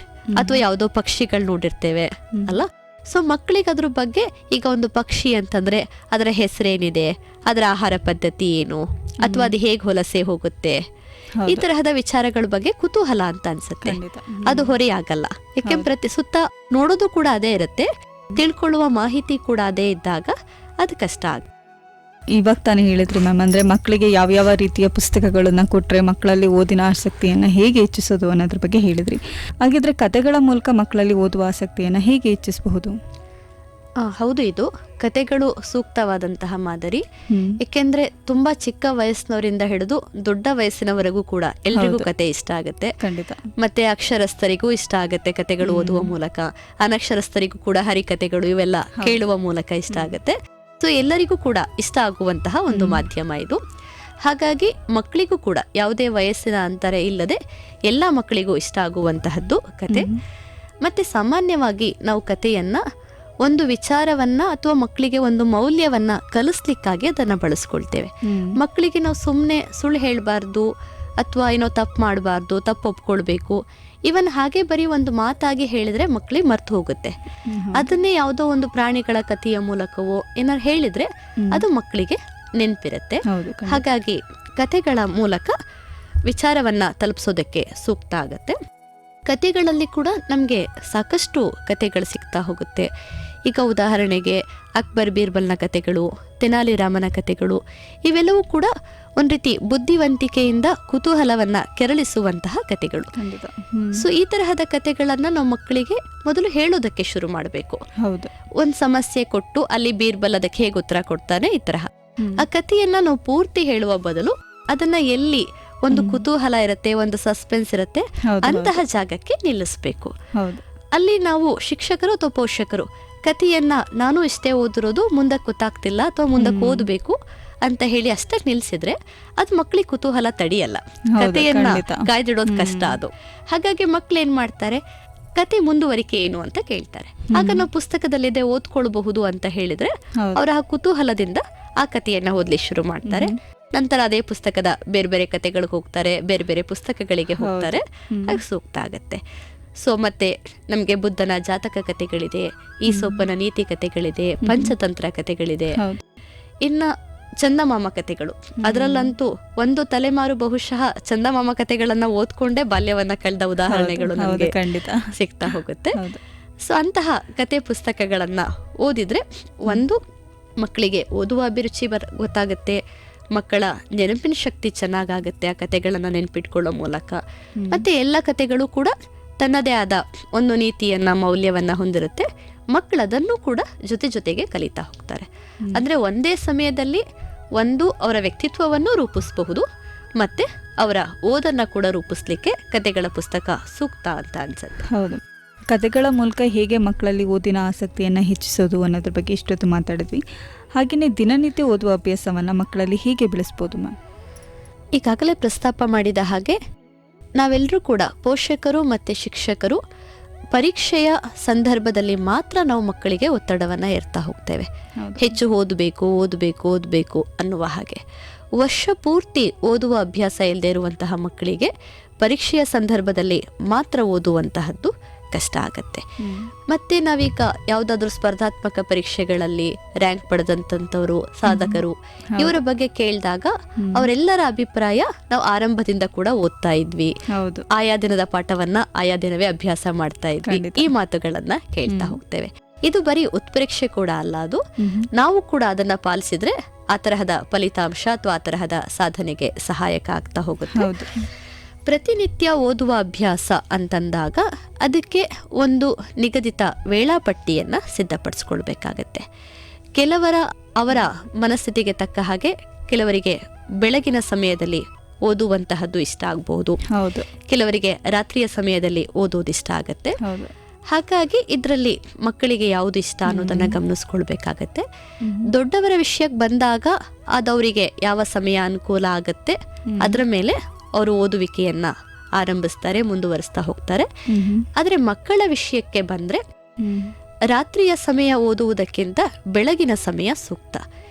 ಅಥವಾ ಯಾವುದೋ ಪಕ್ಷಿಗಳು ನೋಡಿರ್ತೇವೆ ಅಲ್ಲ. ಸೊ ಮಕ್ಕಳಿಗೆ ಅದ್ರ ಬಗ್ಗೆ, ಈಗ ಒಂದು ಪಕ್ಷಿ ಅಂತಂದ್ರೆ ಅದರ ಹೆಸರೇನಿದೆ, ಅದರ ಆಹಾರ ಪದ್ಧತಿ ಏನು, ಅಥವಾ ಅದು ಹೇಗೆ ವಲಸೆ ಹೋಗುತ್ತೆ, ಈ ತರಹದ ವಿಚಾರಗಳ ಬಗ್ಗೆ ಕುತೂಹಲ ಅಂತ ಅನ್ಸುತ್ತೆ. ಅದು ಹೊರೆಯಾಗಲ್ಲ, ಯಾಕೆಂದ್ರೆ ಸುತ್ತ ನೋಡೋದು ಕೂಡ ಅದೇ ಇರುತ್ತೆ, ತಿಳ್ಕೊಳ್ಳುವ ಮಾಹಿತಿ ಕೂಡ ಅದೇ ಇದ್ದಾಗ ಅದು ಕಷ್ಟ ಆಗುತ್ತೆ. ಇವಾಗ ತಾನೇ ಹೇಳಿದ್ರಿ ಮ್ಯಾಮ್, ಅಂದರೆ ಮಕ್ಕಳಿಗೆ ಯಾವ್ಯಾವ ರೀತಿಯ ಪುಸ್ತಕಗಳನ್ನು ಕೊಟ್ಟರೆ ಮಕ್ಕಳಲ್ಲಿ ಓದಿನ ಆಸಕ್ತಿಯನ್ನು ಹೇಗೆ ಹೆಚ್ಚಿಸೋದು ಅನ್ನೋದ್ರ ಬಗ್ಗೆ ಹೇಳಿದ್ರಿ. ಹಾಗಿದ್ರೆ ಕತೆಗಳ ಮೂಲಕ ಮಕ್ಕಳಲ್ಲಿ ಓದುವ ಆಸಕ್ತಿಯನ್ನು ಹೇಗೆ ಹೆಚ್ಚಿಸಬಹುದು? ಹೌದು, ಇದು ಕತೆಗಳು ಸೂಕ್ತವಾದಂತಹ ಮಾದರಿ. ಏಕೆಂದ್ರೆ ತುಂಬಾ ಚಿಕ್ಕ ವಯಸ್ಸಿನವರಿಂದ ಹಿಡಿದು ದೊಡ್ಡ ವಯಸ್ಸಿನವರೆಗೂ ಕೂಡ ಎಲ್ರಿಗೂ ಕತೆ ಇಷ್ಟ ಆಗುತ್ತೆ. ಮತ್ತೆ ಅಕ್ಷರಸ್ಥರಿಗೂ ಇಷ್ಟ ಆಗುತ್ತೆ ಕತೆಗಳು ಓದುವ ಮೂಲಕ, ಅನಕ್ಷರಸ್ಥರಿಗೂ ಕೂಡ ಹರಿಕತೆಗಳು ಇವೆಲ್ಲ ಕೇಳುವ ಮೂಲಕ ಇಷ್ಟ ಆಗುತ್ತೆ. ಸೊ ಎಲ್ಲರಿಗೂ ಕೂಡ ಇಷ್ಟ ಆಗುವಂತಹ ಒಂದು ಮಾಧ್ಯಮ ಇದು. ಹಾಗಾಗಿ ಮಕ್ಕಳಿಗೂ ಕೂಡ ಯಾವುದೇ ವಯಸ್ಸಿನ ಅಂತರ ಇಲ್ಲದೆ ಎಲ್ಲ ಮಕ್ಕಳಿಗೂ ಇಷ್ಟ ಆಗುವಂತಹದ್ದು ಕತೆ. ಮತ್ತೆ ಸಾಮಾನ್ಯವಾಗಿ ನಾವು ಕತೆಯನ್ನ ಒಂದು ವಿಚಾರವನ್ನ ಅಥವಾ ಮಕ್ಕಳಿಗೆ ಒಂದು ಮೌಲ್ಯವನ್ನ ಕಲಿಸ್ಲಿಕ್ಕಾಗಿ ಅದನ್ನ ಬಳಸ್ಕೊಳ್ತೇವೆ. ಮಕ್ಕಳಿಗೆ ನಾವು ಸುಮ್ಮನೆ ಸುಳ್ಳು ಹೇಳಬಾರ್ದು, ಅಥವಾ ಏನೋ ತಪ್ಪು ಮಾಡಬಾರ್ದು, ತಪ್ಪು ಒಪ್ಕೊಳ್ಬೇಕು, ಇವನ್ ಹಾಗೆ ಬರೀ ಒಂದು ಮಾತಾಗಿ ಹೇಳಿದ್ರೆ ಮಕ್ಕಳಿಗೆ ಮರ್ತು ಹೋಗುತ್ತೆ. ಅದನ್ನೇ ಯಾವುದೋ ಒಂದು ಪ್ರಾಣಿಗಳ ಕಥೆಯ ಮೂಲಕವೋ ಏನಾರು ಹೇಳಿದ್ರೆ ಅದು ಮಕ್ಕಳಿಗೆ ನೆನಪಿರುತ್ತೆ. ಹಾಗಾಗಿ ಕತೆಗಳ ಮೂಲಕ ವಿಚಾರವನ್ನ ತಲುಪಿಸೋದಕ್ಕೆ ಸೂಕ್ತ ಆಗತ್ತೆ. ಕತೆಗಳಲ್ಲಿ ಕೂಡ ನಮಗೆ ಸಾಕಷ್ಟು ಕತೆಗಳು ಸಿಗ್ತಾ ಹೋಗುತ್ತೆ. ಈಗ ಉದಾಹರಣೆಗೆ ಅಕ್ಬರ್ ಬೀರ್ಬಲ್ನ ಕತೆಗಳು, ತೆನಾಲಿ ರಾಮನ ಕತೆಗಳು, ಇವೆಲ್ಲವೂ ಕೂಡ ಒಂದ್ ರೀತಿ ಬುದ್ಧಿವಂತಿಕೆಯಿಂದ ಕುತೂಹಲವನ್ನ ಕೆರಳಿಸುವಂತಹ ಕತೆಗಳು. ಸೊ ಈ ತರಹದ ಕತೆಗಳನ್ನ ನಾವು ಮಕ್ಕಳಿಗೆ ಮೊದಲು ಹೇಳೋದಕ್ಕೆ ಶುರು ಮಾಡಬೇಕು. ಒಂದ್ ಸಮಸ್ಯೆ ಕೊಟ್ಟು ಅಲ್ಲಿ ಬೀರ್ಬಲ್ ಅದಕ್ಕೆ ಹೇಗೆ ಉತ್ತರ ಕೊಡ್ತಾನೆ, ಈ ತರಹ ಆ ಕಥೆಯನ್ನ ನಾವು ಪೂರ್ತಿ ಹೇಳುವ ಬದಲು ಅದನ್ನ ಎಲ್ಲಿ ಒಂದು ಕುತೂಹಲ ಇರುತ್ತೆ, ಒಂದು ಸಸ್ಪೆನ್ಸ್ ಇರುತ್ತೆ, ಅಂತಹ ಜಾಗಕ್ಕೆ ನಿಲ್ಲಿಸ್ಬೇಕು. ಅಲ್ಲಿ ನಾವು ಶಿಕ್ಷಕರು ಅಥವಾ ಪೋಷಕರು ಕಥೆಯನ್ನ ನಾನು ಇಷ್ಟೇ ಓದಿರೋದು, ಮುಂದಕ್ಕೆ ಗೊತ್ತಾಗ್ತಿಲ್ಲ ಅಥವಾ ಮುಂದಕ್ಕೆ ಓದಬೇಕು ಅಂತ ಹೇಳಿ ಅಷ್ಟಕ್ಕೆ ನಿಲ್ಸಿದ್ರೆ ಅದು ಮಕ್ಕಳಿಗೆ ಕುತೂಹಲ ತಡಿಯಲ್ಲ, ಕಥೆಯನ್ನ ಕಾಯ್ದಿಡೋದು ಕಷ್ಟ ಅದು. ಹಾಗಾಗಿ ಮಕ್ಳು ಏನ್ ಮಾಡ್ತಾರೆ, ಕತೆ ಮುಂದುವರಿಕೆ ಏನು ಅಂತ ಕೇಳ್ತಾರೆ. ಆಗ ನಾವು ಪುಸ್ತಕದಲ್ಲಿದೆ ಓದ್ಕೊಳ್ಬಹುದು ಅಂತ ಹೇಳಿದ್ರೆ ಅವರ ಆ ಕುತೂಹಲದಿಂದ ಆ ಕಥೆಯನ್ನ ಓದ್ಲಿ ಶುರು ಮಾಡ್ತಾರೆ. ನಂತರ ಅದೇ ಪುಸ್ತಕದ ಬೇರೆ ಬೇರೆ ಕತೆಗಳಿಗೆ ಹೋಗ್ತಾರೆ, ಬೇರೆ ಬೇರೆ ಪುಸ್ತಕಗಳಿಗೆ ಹೋಗ್ತಾರೆ. ಅದು ಸೂಕ್ತ ಆಗತ್ತೆ. ಸೊ ಮತ್ತೆ ನಮ್ಗೆ ಬುದ್ಧನ ಜಾತಕ ಕಥೆಗಳಿದೆ, ಈಸೊಪ್ಪನ ನೀತಿ ಕಥೆಗಳಿದೆ, ಪಂಚತಂತ್ರ ಕಥೆಗಳಿದೆ, ಇನ್ನ ಚಂದಮಾಮ ಕಥೆಗಳು. ಅದರಲ್ಲಂತೂ ಒಂದು ತಲೆಮಾರು ಬಹುಶಃ ಚಂದಮಾಮ ಕಥೆಗಳನ್ನ ಓದ್ಕೊಂಡೇ ಬಾಲ್ಯವನ್ನ ಕಳೆದ ಉದಾಹರಣೆಗಳು ನಮಗೆ ಸಿಗ್ತಾ ಹೋಗುತ್ತೆ. ಸೊ ಅಂತಹ ಕತೆ ಪುಸ್ತಕಗಳನ್ನ ಓದಿದ್ರೆ ಒಂದು ಮಕ್ಕಳಿಗೆ ಓದುವ ಅಭಿರುಚಿ ಗೊತ್ತಾಗುತ್ತೆ, ಮಕ್ಕಳ ನೆನಪಿನ ಶಕ್ತಿ ಚೆನ್ನಾಗಾಗುತ್ತೆ ಆ ಕತೆಗಳನ್ನ ನೆನಪಿಟ್ಕೊಳ್ಳೋ ಮೂಲಕ. ಮತ್ತೆ ಎಲ್ಲ ಕತೆಗಳು ಕೂಡ ತನ್ನದೇ ಆದ ಒಂದು ನೀತಿಯನ್ನ ಮೌಲ್ಯವನ್ನ ಹೊಂದಿರುತ್ತೆ. ಮಕ್ಕಳು ಅದನ್ನು ಕೂಡ ಜೊತೆಗೆ ಕಲಿತಾ ಹೋಗ್ತಾರೆ. ಅಂದ್ರೆ ಒಂದೇ ಸಮಯದಲ್ಲಿ ಒಂದು ಅವರ ವ್ಯಕ್ತಿತ್ವವನ್ನು ರೂಪಿಸಬಹುದು, ಮತ್ತೆ ಅವರ ಓದನ್ನ ಕೂಡ ರೂಪಿಸ್ಲಿಕ್ಕೆ ಕತೆಗಳ ಪುಸ್ತಕ ಸೂಕ್ತ ಅಂತ ಅನ್ಸುತ್ತೆ. ಹೌದು, ಕತೆಗಳ ಮೂಲಕ ಹೇಗೆ ಮಕ್ಕಳಲ್ಲಿ ಓದಿನ ಆಸಕ್ತಿಯನ್ನು ಹೆಚ್ಚಿಸೋದು ಅನ್ನೋದ್ರ ಬಗ್ಗೆ ಇಷ್ಟೊತ್ತು ಮಾತಾಡಿದ್ವಿ. ಹಾಗೆಯೇ ದಿನನಿತ್ಯ ಓದುವ ಅಭ್ಯಾಸವನ್ನು ಮಕ್ಕಳಲ್ಲಿ ಹೇಗೆ ಬೆಳೆಸ್ಬೋದು ಮ್ಯಾಮ್? ಈಗಾಗಲೇ ಪ್ರಸ್ತಾಪ ಮಾಡಿದ ಹಾಗೆ ನಾವೆಲ್ಲರೂ ಕೂಡ ಪೋಷಕರು ಮತ್ತು ಶಿಕ್ಷಕರು ಪರೀಕ್ಷೆಯ ಸಂದರ್ಭದಲ್ಲಿ ಮಾತ್ರ ನಾವು ಮಕ್ಕಳಿಗೆ ಒತ್ತಡವನ್ನು ಏರ್ತಾ ಹೋಗ್ತೇವೆ. ಹೆಚ್ಚು ಓದಬೇಕು ಅನ್ನುವ ಹಾಗೆ ವರ್ಷ ಪೂರ್ತಿ ಓದುವ ಅಭ್ಯಾಸ ಇಲ್ಲದೆ ಇರುವಂತಹ ಮಕ್ಕಳಿಗೆ ಪರೀಕ್ಷೆಯ ಸಂದರ್ಭದಲ್ಲಿ ಮಾತ್ರ ಓದುವಂತಹದ್ದು ಕಷ್ಟ ಆಗತ್ತೆ. ಮತ್ತೆ ನಾವೀಗ ಯಾವುದಾದ್ರೂ ಸ್ಪರ್ಧಾತ್ಮಕ ಪರೀಕ್ಷೆಗಳಲ್ಲಿ ರ್ಯಾಂಕ್ ಪಡೆದಂಥವರು ಸಾಧಕರು ಇವರ ಬಗ್ಗೆ ಕೇಳಿದಾಗ ಅವರೆಲ್ಲರ ಅಭಿಪ್ರಾಯ ನಾವು ಆರಂಭದಿಂದ ಕೂಡ ಓದ್ತಾ ಇದ್ವಿ, ಆಯಾ ದಿನದ ಪಾಠವನ್ನ ಆಯಾ ದಿನವೇ ಅಭ್ಯಾಸ ಮಾಡ್ತಾ ಇದ್ವಿ, ಈ ಮಾತುಗಳನ್ನ ಕೇಳ್ತಾ ಹೋಗ್ತೇವೆ. ಇದು ಬರೀ ಉತ್ಪ್ರೇಕ್ಷೆ ಕೂಡ ಅಲ್ಲ, ಅದು ನಾವು ಕೂಡ ಅದನ್ನ ಪಾಲಿಸಿದ್ರೆ ಆ ತರಹದ ಫಲಿತಾಂಶ ಅಥವಾ ಆ ತರಹದ ಸಾಧನೆಗೆ ಸಹಾಯಕ ಆಗ್ತಾ ಹೋಗುತ್ತೆ. ಪ್ರತಿನಿತ್ಯ ಓದುವ ಅಭ್ಯಾಸ ಅಂತಂದಾಗ ಅದಕ್ಕೆ ಒಂದು ನಿಗದಿತ ವೇಳಾಪಟ್ಟಿಯನ್ನ ಸಿದ್ಧಪಡಿಸ್ಕೊಳ್ಬೇಕಾಗತ್ತೆ. ಅವರ ಮನಸ್ಥಿತಿಗೆ ತಕ್ಕ ಹಾಗೆ ಕೆಲವರಿಗೆ ಬೆಳಗಿನ ಸಮಯದಲ್ಲಿ ಓದುವಂತಹದ್ದು ಇಷ್ಟ ಆಗಬಹುದು, ಕೆಲವರಿಗೆ ರಾತ್ರಿಯ ಸಮಯದಲ್ಲಿ ಓದೋದು ಇಷ್ಟ ಆಗತ್ತೆ. ಹಾಗಾಗಿ ಇದರಲ್ಲಿ ಮಕ್ಕಳಿಗೆ ಯಾವುದು ಇಷ್ಟ ಅನ್ನೋದನ್ನ ಗಮನಿಸ್ಕೊಳ್ಬೇಕಾಗತ್ತೆ. ದೊಡ್ಡವರ ವಿಷಯಕ್ಕೆ ಬಂದಾಗ ಅದವರಿಗೆ ಯಾವ ಸಮಯ ಅನುಕೂಲ ಆಗತ್ತೆ ಅದರ ಮೇಲೆ ಅವರು ಓದುವಿಕೆಯನ್ನ ಆರಂಭಿಸ್ತಾರೆ, ಮುಂದುವರಿಸ್ತಾ ಹೋಗ್ತಾರೆ. ಆದ್ರೆ ಮಕ್ಕಳ ವಿಷಯಕ್ಕೆ ಬಂದ್ರೆ ರಾತ್ರಿಯ ಸಮಯ ಓದುವುದಕ್ಕಿಂತ ಬೆಳಗಿನ ಸಮಯ ಸೂಕ್ತ.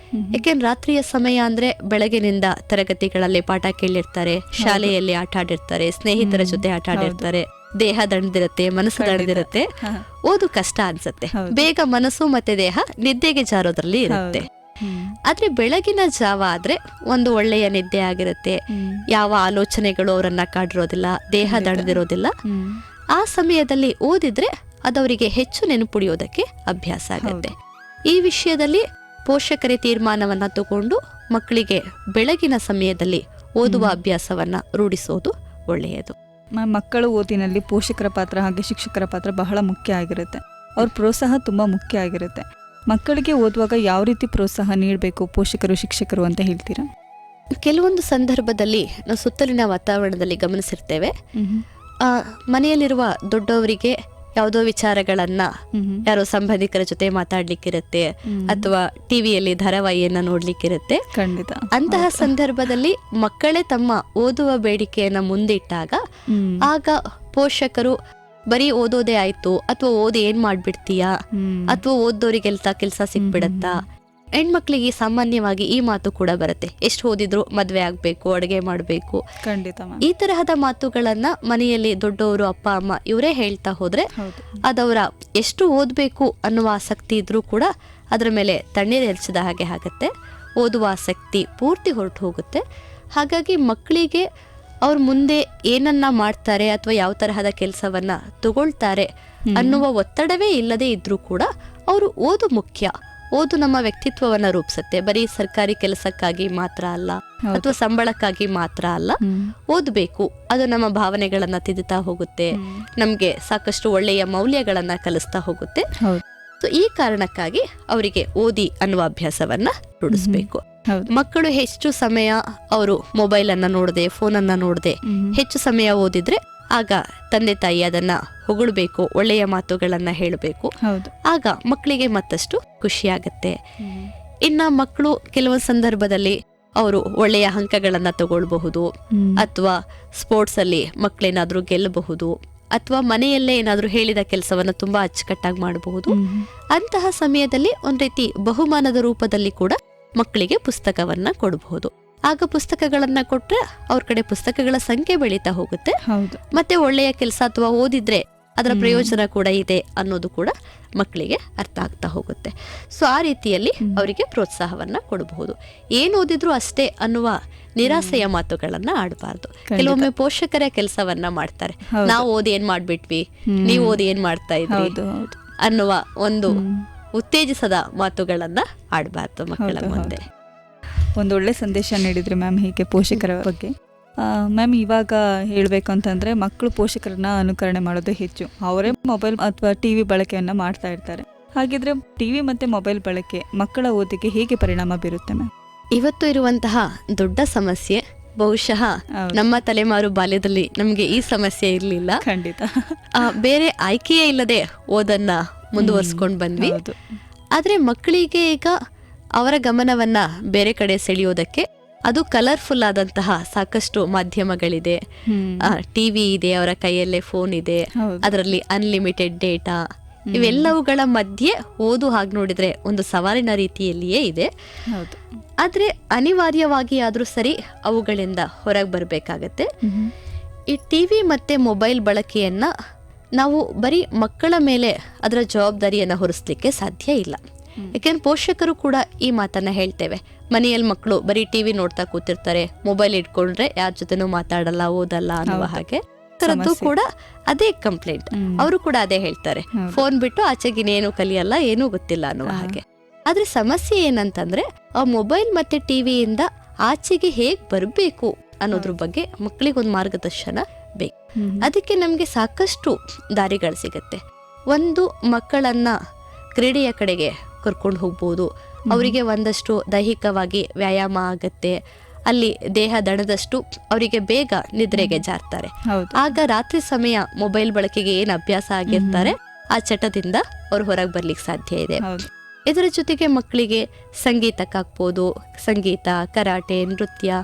ಯಾಕೆಂದ್ರೆ ರಾತ್ರಿಯ ಸಮಯ ಅಂದ್ರೆ ಬೆಳಗಿನಿಂದ ತರಗತಿಗಳಲ್ಲಿ ಪಾಠ ಕೇಳಿರ್ತಾರೆ, ಶಾಲೆಯಲ್ಲಿ ಆಟ ಆಡಿರ್ತಾರೆ, ಸ್ನೇಹಿತರ ಜೊತೆ ಆಟ ಆಡಿರ್ತಾರೆ, ದೇಹ ದಣದಿರುತ್ತೆ, ಮನಸ್ಸು ದಣದಿರುತ್ತೆ, ಓದು ಕಷ್ಟ ಅನ್ಸುತ್ತೆ. ಬೇಗ ಮನಸ್ಸು ಮತ್ತೆ ದೇಹ ನಿದ್ದೆಗೆ ಜಾರೋದ್ರಲ್ಲಿ ಇರುತ್ತೆ. ಆದ್ರೆ ಬೆಳಗಿನ ಜಾವ ಆದ್ರೆ ಒಂದು ಒಳ್ಳೆಯ ನಿದ್ದೆ ಆಗಿರುತ್ತೆ, ಯಾವ ಆಲೋಚನೆಗಳು ಅವರನ್ನ ಕಾಡಿರೋದಿಲ್ಲ, ದೇಹ ದಣದಿರೋದಿಲ್ಲ. ಆ ಸಮಯದಲ್ಲಿ ಓದಿದ್ರೆ ಅದವರಿಗೆ ಹೆಚ್ಚು ನೆನಪುಳಿಯೋದಕ್ಕೆ ಅಭ್ಯಾಸ ಆಗುತ್ತೆ. ಈ ವಿಷಯದಲ್ಲಿ ಪೋಷಕರೇ ತೀರ್ಮಾನವನ್ನ ತಗೊಂಡು ಮಕ್ಕಳಿಗೆ ಬೆಳಗಿನ ಸಮಯದಲ್ಲಿ ಓದುವ ಅಭ್ಯಾಸವನ್ನ ರೂಢಿಸೋದು ಒಳ್ಳೆಯದು. ಮಕ್ಕಳ ಓದಿನಲ್ಲಿ ಪೋಷಕರ ಪಾತ್ರ ಹಾಗೆ ಶಿಕ್ಷಕರ ಪಾತ್ರ ಬಹಳ ಮುಖ್ಯ ಆಗಿರುತ್ತೆ. ಅವ್ರ ಪ್ರೋತ್ಸಾಹ ತುಂಬಾ ಮುಖ್ಯ ಆಗಿರುತ್ತೆ. ಮಕ್ಕಳಿಗೆ ಓದುವಾಗ ಯಾವ ರೀತಿ ಪ್ರೋತ್ಸಾಹ ನೀಡಬೇಕು ಪೋಷಕರು ಶಿಕ್ಷಕರು ಅಂತ ಹೇಳ್ತೀರಾ? ಕೆಲವೊಂದು ಸಂದರ್ಭದಲ್ಲಿ ನಾವು ಸುತ್ತಲಿನ ವಾತಾವರಣದಲ್ಲಿ ಗಮನಿಸಿರ್ತೇವೆ, ಮನೆಯಲ್ಲಿರುವ ದೊಡ್ಡವರಿಗೆ ಯಾವುದೋ ವಿಚಾರಗಳನ್ನ ಯಾರೋ ಸಂಬಂಧಿಕರ ಜೊತೆ ಮಾತಾಡ್ಲಿಕ್ಕಿರುತ್ತೆ, ಅಥವಾ ಟಿವಿಯಲ್ಲಿ ಧಾರಾವಾಹಿಯನ್ನ ನೋಡ್ಲಿಕ್ಕಿರುತ್ತೆ. ಖಂಡಿತ ಅಂತಹ ಸಂದರ್ಭದಲ್ಲಿ ಮಕ್ಕಳೇ ತಮ್ಮ ಓದುವ ಬೇಡಿಕೆಯನ್ನ ಮುಂದಿಟ್ಟಾಗ ಆಗ ಪೋಷಕರು ಬರೀ ಓದೋದೇ ಆಯ್ತು, ಅಥವಾ ಓದಿ ಏನ್ ಮಾಡ್ಬಿಡ್ತೀಯಾ, ಅಥವಾ ಓದೋರಿಗೆಲ್ತಾ ಕೆಲ್ಸ ಸಿಕ್ಬಿಡತ್ತಾ. ಹೆಣ್ಮಕ್ಳಿಗೆ ಸಾಮಾನ್ಯವಾಗಿ ಈ ಮಾತು ಕೂಡ ಬರುತ್ತೆ, ಎಷ್ಟು ಓದಿದ್ರು ಮದ್ವೆ ಆಗ್ಬೇಕು, ಅಡುಗೆ ಮಾಡ್ಬೇಕು. ಖಂಡಿತ ಈ ತರಹದ ಮಾತುಗಳನ್ನ ಮನೆಯಲ್ಲಿ ದೊಡ್ಡವರು, ಅಪ್ಪ ಅಮ್ಮ ಇವರೇ ಹೇಳ್ತಾ ಹೋದ್ರೆ ಅದವರ ಎಷ್ಟು ಓದ್ಬೇಕು ಅನ್ನುವ ಆಸಕ್ತಿ ಇದ್ರೂ ಕೂಡ ಅದ್ರ ಮೇಲೆ ತಣ್ಣೀರು ಎರಚಿದ ಹಾಗೆ ಆಗುತ್ತೆ. ಓದುವ ಆಸಕ್ತಿ ಪೂರ್ತಿ ಹೊರಟು ಹೋಗುತ್ತೆ. ಹಾಗಾಗಿ ಮಕ್ಕಳಿಗೆ ಅವ್ರು ಮುಂದೆ ಏನನ್ನ ಮಾಡ್ತಾರೆ ಅಥವಾ ಯಾವ ತರಹದ ಕೆಲಸವನ್ನ ತಗೊಳ್ತಾರೆ ಅನ್ನುವ ಒತ್ತಡವೇ ಇಲ್ಲದೆ ಇದ್ರೂ ಕೂಡ ಅವರು ಓದು ಮುಖ್ಯ. ಓದು ನಮ್ಮ ವ್ಯಕ್ತಿತ್ವವನ್ನ ರೂಪಿಸುತ್ತೆ. ಬರೀ ಸರ್ಕಾರಿ ಕೆಲಸಕ್ಕಾಗಿ ಮಾತ್ರ ಅಲ್ಲ, ಅಥವಾ ಸಂಬಳಕ್ಕಾಗಿ ಮಾತ್ರ ಅಲ್ಲ, ಓದಬೇಕು. ಅದು ನಮ್ಮ ಭಾವನೆಗಳನ್ನ ತಿದ್ದುತ್ತಾ ಹೋಗುತ್ತೆ, ನಮ್ಗೆ ಸಾಕಷ್ಟು ಒಳ್ಳೆಯ ಮೌಲ್ಯಗಳನ್ನ ಕಲಿಸ್ತಾ ಹೋಗುತ್ತೆ. ಸೊ ಈ ಕಾರಣಕ್ಕಾಗಿ ಅವರಿಗೆ ಓದಿ ಅನ್ನುವ ಅಭ್ಯಾಸವನ್ನ ರೂಢಿಸ್ಬೇಕು. ಮಕ್ಕಳು ಹೆಚ್ಚು ಸಮಯ ಅವರು ಮೊಬೈಲ್ ಅನ್ನ ನೋಡದೆ, ಫೋನ್ ಅನ್ನ ನೋಡದೆ ಹೆಚ್ಚು ಸಮಯ ಓದಿದ್ರೆ ಆಗ ತಂದೆ ತಾಯಿ ಅದನ್ನ ಹೊಗಳ್ಬೇಕು, ಒಳ್ಳೆಯ ಮಾತುಗಳನ್ನ ಹೇಳಬೇಕು. ಆಗ ಮಕ್ಕಳಿಗೆ ಮತ್ತಷ್ಟು ಖುಷಿ ಆಗತ್ತೆ. ಇನ್ನ ಮಕ್ಕಳು ಕೆಲವೊಂದು ಸಂದರ್ಭದಲ್ಲಿ ಅವರು ಒಳ್ಳೆಯ ಅಂಕಗಳನ್ನ ತಗೊಳ್ಬಹುದು, ಅಥವಾ ಸ್ಪೋರ್ಟ್ಸ್ ಅಲ್ಲಿ ಮಕ್ಕಳೇನಾದ್ರೂ ಗೆಲ್ಲಬಹುದು, ಅಥವಾ ಮನೆಯಲ್ಲೇ ಏನಾದ್ರೂ ಹೇಳಿದ ಕೆಲಸವನ್ನ ತುಂಬಾ ಅಚ್ಚುಕಟ್ಟಾಗಿ ಮಾಡಬಹುದು. ಅಂತಹ ಸಮಯದಲ್ಲಿ ಒಂದ್ ರೀತಿ ಬಹುಮಾನದ ರೂಪದಲ್ಲಿ ಕೂಡ ಮಕ್ಕಳಿಗೆ ಪುಸ್ತಕವನ್ನ ಕೊಡಬಹುದು. ಆಗ ಪುಸ್ತಕಗಳನ್ನ ಕೊಟ್ರೆ ಅವ್ರ ಕಡೆ ಪುಸ್ತಕಗಳ ಸಂಖ್ಯೆ ಬೆಳೀತಾ ಹೋಗುತ್ತೆ. ಮತ್ತೆ ಒಳ್ಳೆಯ ಕೆಲಸ ಅಥವಾ ಓದಿದ್ರೆ ಅದರ ಪ್ರಯೋಜನ ಕೂಡ ಇದೆ ಅನ್ನೋದು ಕೂಡ ಮಕ್ಕಳಿಗೆ ಅರ್ಥ ಆಗ್ತಾ ಹೋಗುತ್ತೆ. ಸೊ ಆ ರೀತಿಯಲ್ಲಿ ಅವರಿಗೆ ಪ್ರೋತ್ಸಾಹವನ್ನ ಕೊಡಬಹುದು. ಏನ್ ಓದಿದ್ರು ಅಷ್ಟೇ ಅನ್ನುವ ನಿರಾಸೆಯ ಮಾತುಗಳನ್ನ ಆಡಬಾರ್ದು. ಕೆಲವೊಮ್ಮೆ ಪೋಷಕರೇ ಕೆಲಸವನ್ನ ಮಾಡ್ತಾರೆ, ನಾವು ಓದಿ ಏನ್ ಮಾಡ್ಬಿಟ್ವಿ, ನೀವು ಓದಿ ಏನ್ ಮಾಡ್ತಾ ಇದ್ರಿ ಅನ್ನುವ ಒಂದು ಉತ್ತೇಜಿಸದ ಮಾತುಗಳನ್ನ ಆಡಬಾರ್ದು ಮಕ್ಕಳ ಮುಂದೆ. ಒಂದೊಳ್ಳೆ ಸಂದೇಶ ನೀಡಿದ್ರಿ ಮ್ಯಾಮ್ ಹೀಗೆ ಪೋಷಕರ ಬಗ್ಗೆ. ಮ್ಯಾಮ್, ಇವಾಗ ಹೇಳಬೇಕು ಅಂತಂದರೆ ಮಕ್ಕಳು ಪೋಷಕರನ್ನ ಅನುಕರಣೆ ಮಾಡೋದು ಹೆಚ್ಚು. ಅವರೇ ಮೊಬೈಲ್ ಅಥವಾ ಟಿ ವಿ ಬಳಕೆಯನ್ನು ಮಾಡ್ತಾ ಇರ್ತಾರೆ. ಹಾಗಿದ್ರೆ ಟಿ ವಿ ಮತ್ತು ಮೊಬೈಲ್ ಬಳಕೆ ಮಕ್ಕಳ ಓದಿಗೆ ಹೇಗೆ ಪರಿಣಾಮ ಬೀರುತ್ತೆ ಮ್ಯಾಮ್? ಇವತ್ತು ಇರುವಂತಹ ದೊಡ್ಡ ಸಮಸ್ಯೆ ಬಹುಶಃ ನಮ್ಮ ತಲೆಮಾರು ಬಾಲ್ಯದಲ್ಲಿ ನಮಗೆ ಈ ಸಮಸ್ಯೆ ಇರಲಿಲ್ಲ. ಖಂಡಿತ. ಬೇರೆ ಆಯ್ಕೆಯೇ ಇಲ್ಲದೆ ಓದನ್ನ ಮುಂದುವರ್ಸ್ಕೊಂಡು ಬಂದ್ವಿ. ಆದ್ರೆ ಮಕ್ಕಳಿಗೆ ಈಗ ಅವರ ಗಮನವನ್ನ ಬೇರೆ ಕಡೆ ಸೆಳೆಯೋದಕ್ಕೆ ಅದು ಕಲರ್ಫುಲ್ ಆದಂತಹ ಸಾಕಷ್ಟು ಮಾಧ್ಯಮಗಳಿದೆ. ಟಿವಿ ಇದೆ, ಅವರ ಕೈಯಲ್ಲೇ ಫೋನ್ ಇದೆ, ಅದರಲ್ಲಿ ಅನ್ಲಿಮಿಟೆಡ್ ಡೇಟಾ, ಇವೆಲ್ಲವುಗಳ ಮಧ್ಯೆ ಓದು ಹಾಗೆ ನೋಡಿದ್ರೆ ಒಂದು ಸವಾಲಿನ ರೀತಿಯಲ್ಲಿಯೇ ಇದೆ. ಆದ್ರೆ ಅನಿವಾರ್ಯವಾಗಿ ಆದ್ರೂ ಸರಿ ಅವುಗಳಿಂದ ಹೊರಗೆ ಬರಬೇಕಾಗತ್ತೆ. ಈ ಟಿವಿ ಮತ್ತೆ ಮೊಬೈಲ್ ಬಳಕೆಯನ್ನ ನಾವು ಬರೀ ಮಕ್ಕಳ ಮೇಲೆ ಅದರ ಜವಾಬ್ದಾರಿಯನ್ನ ಹೊರಿಸ್ಲಿಕ್ಕೆ ಸಾಧ್ಯ ಇಲ್ಲ. ಯಾಕೆಂದ್ರೆ ಪೋಷಕರು ಕೂಡ ಈ ಮಾತನ್ನ ಹೇಳ್ತೇವೆ, ಮನೆಯಲ್ಲಿ ಮಕ್ಕಳು ಬರೀ ಟಿವಿ ನೋಡ್ತಾ ಕೂತಿರ್ತಾರೆ, ಮೊಬೈಲ್ ಇಟ್ಕೊಂಡ್ರೆ ಯಾರ ಜೊತೆನೂ ಮಾತಾಡಲ್ಲ, ಓದಲ್ಲ ಅನ್ನುವ ಹಾಗೆ ತರದ್ದು ಕೂಡ ಅದೇ ಕಂಪ್ಲೇಂಟ್. ಅವರು ಕೂಡ ಅದೇ ಹೇಳ್ತಾರೆ, ಫೋನ್ ಬಿಟ್ಟು ಆಚೆಗಿನೇನು ಕಲಿಯಲ್ಲ, ಏನೂ ಗೊತ್ತಿಲ್ಲ ಅನ್ನುವ ಹಾಗೆ. ಆದ್ರೆ ಸಮಸ್ಯೆ ಏನಂತಂದ್ರೆ ಆ ಮೊಬೈಲ್ ಮತ್ತೆ ಟಿವಿಯಿಂದ ಆಚೆಗೆ ಹೇಗ್ ಬರ್ಬೇಕು ಅನ್ನೋದ್ರ ಬಗ್ಗೆ ಮಕ್ಕಳಿಗೊಂದು ಮಾರ್ಗದರ್ಶನ ಬೇಕು. ಅದಕ್ಕೆ ನಮ್ಗೆ ಸಾಕಷ್ಟು ದಾರಿಗಳು ಸಿಗತ್ತೆ. ಒಂದು, ಮಕ್ಕಳನ್ನ ಕ್ರೀಡೆಯ ಕಡೆಗೆ ಕರ್ಕೊಂಡು ಹೋಗ್ಬೋದು. ಅವರಿಗೆ ಒಂದಷ್ಟು ದೈಹಿಕವಾಗಿ ವ್ಯಾಯಾಮ ಆಗತ್ತೆ. ಅಲ್ಲಿ ದೇಹ ದಣದಷ್ಟು ಅವರಿಗೆ ಬೇಗ ನಿದ್ರೆಗೆ ಜಾರ್ತಾರೆ. ಆಗ ರಾತ್ರಿ ಸಮಯ ಮೊಬೈಲ್ ಬಳಕೆಗೆ ಏನ್ ಅಭ್ಯಾಸ ಆಗಿರ್ತಾರೆ ಆ ಚಟದಿಂದ ಅವ್ರು ಹೊರಗೆ ಬರ್ಲಿಕ್ಕೆ ಸಾಧ್ಯ ಇದೆ. ಇದರ ಜೊತೆಗೆ ಮಕ್ಕಳಿಗೆ ಸಂಗೀತಕ್ಕಾಗ್ಬೋದು, ಸಂಗೀತ, ಕರಾಟೆ, ನೃತ್ಯ.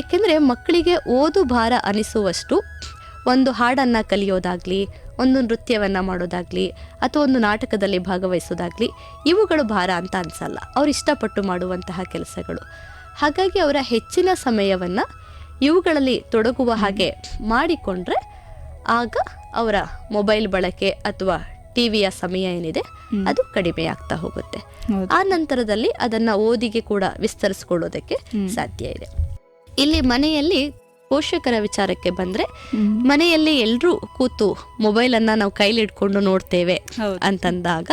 ಏಕೆಂದ್ರೆ ಮಕ್ಕಳಿಗೆ ಓದು ಭಾರ ಅನಿಸುವಷ್ಟು ಒಂದು ಹಾಡನ್ನ ಕಲಿಯೋದಾಗ್ಲಿ, ಒಂದು ನೃತ್ಯವನ್ನ ಮಾಡೋದಾಗ್ಲಿ, ಅಥವಾ ಒಂದು ನಾಟಕದಲ್ಲಿ ಭಾಗವಹಿಸೋದಾಗ್ಲಿ, ಇವುಗಳು ಭಾರ ಅಂತ ಅನ್ಸಲ್ಲ. ಅವ್ರು ಇಷ್ಟಪಟ್ಟು ಮಾಡುವಂತಹ ಕೆಲಸಗಳು. ಹಾಗಾಗಿ ಅವರ ಹೆಚ್ಚಿನ ಸಮಯವನ್ನ ಇವುಗಳಲ್ಲಿ ತೊಡಗುವ ಹಾಗೆ ಮಾಡಿಕೊಂಡ್ರೆ ಆಗ ಅವರ ಮೊಬೈಲ್ ಬಳಕೆ ಅಥವಾ ಟಿವಿಯ ಸಮಯ ಏನಿದೆ ಅದು ಕಡಿಮೆ ಆಗ್ತಾ ಹೋಗುತ್ತೆ. ಆ ನಂತರದಲ್ಲಿ ಅದನ್ನ ಓದಿಗೆ ಕೂಡ ವಿಸ್ತರಿಸಿಕೊಳ್ಳೋದಕ್ಕೆ ಸಾಧ್ಯ ಇದೆ. ಇಲ್ಲಿ ಮನೆಯಲ್ಲಿ ಪೋಷಕರ ವಿಚಾರಕ್ಕೆ ಬಂದ್ರೆ, ಮನೆಯಲ್ಲಿ ಎಲ್ರೂ ಕೂತು ಮೊಬೈಲ್ ಅನ್ನ ನಾವು ಕೈಲಿ ಇಟ್ಕೊಂಡು ನೋಡ್ತೇವೆ ಅಂತಂದಾಗ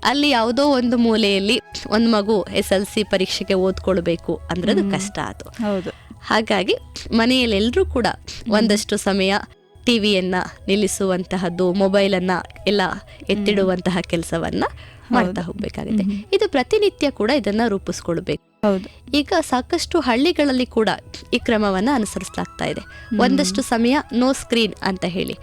ಅಲ್ಲಿ ಯಾವುದೋ ಒಂದು ಮೂಲೆಯಲ್ಲಿ ಒಂದ್ ಮಗು SLC ಪರೀಕ್ಷೆಗೆ ಓದ್ಕೊಳ್ಬೇಕು ಅಂದ್ರೆ ಅದು ಕಷ್ಟ ಅದು. ಹಾಗಾಗಿ ಮನೆಯಲ್ಲಿ ಎಲ್ರೂ ಕೂಡ ಒಂದಷ್ಟು ಸಮಯ ಟಿವಿಯನ್ನ ನಿಲ್ಲಿಸುವಂತಹದ್ದು, ಮೊಬೈಲ್ ಅನ್ನ ಎಲ್ಲ ಎತ್ತಿಡುವಂತಹ ಕೆಲಸವನ್ನ ಮಾಡ್ತಾ ಹೋಗ್ಬೇಕಾಗುತ್ತೆ. ಇದು ಪ್ರತಿನಿತ್ಯ ಕೂಡ ಇದನ್ನ ರೂಪಿಸ್ಕೊಳ್ಬೇಕು. ಈಗ ಸಾಕಷ್ಟು ಹಳ್ಳಿಗಳಲ್ಲಿ ಕೂಡ ಈ ಕ್ರಮವನ್ನ ಅನುಸರಿಸಲಾಗ್ತಾ ಇದೆ. ಒಂದಷ್ಟು ಸಮಯ ನೋ ಸ್ಕ್ರೀನ್ ಅಂತ ಹೇಳಿ.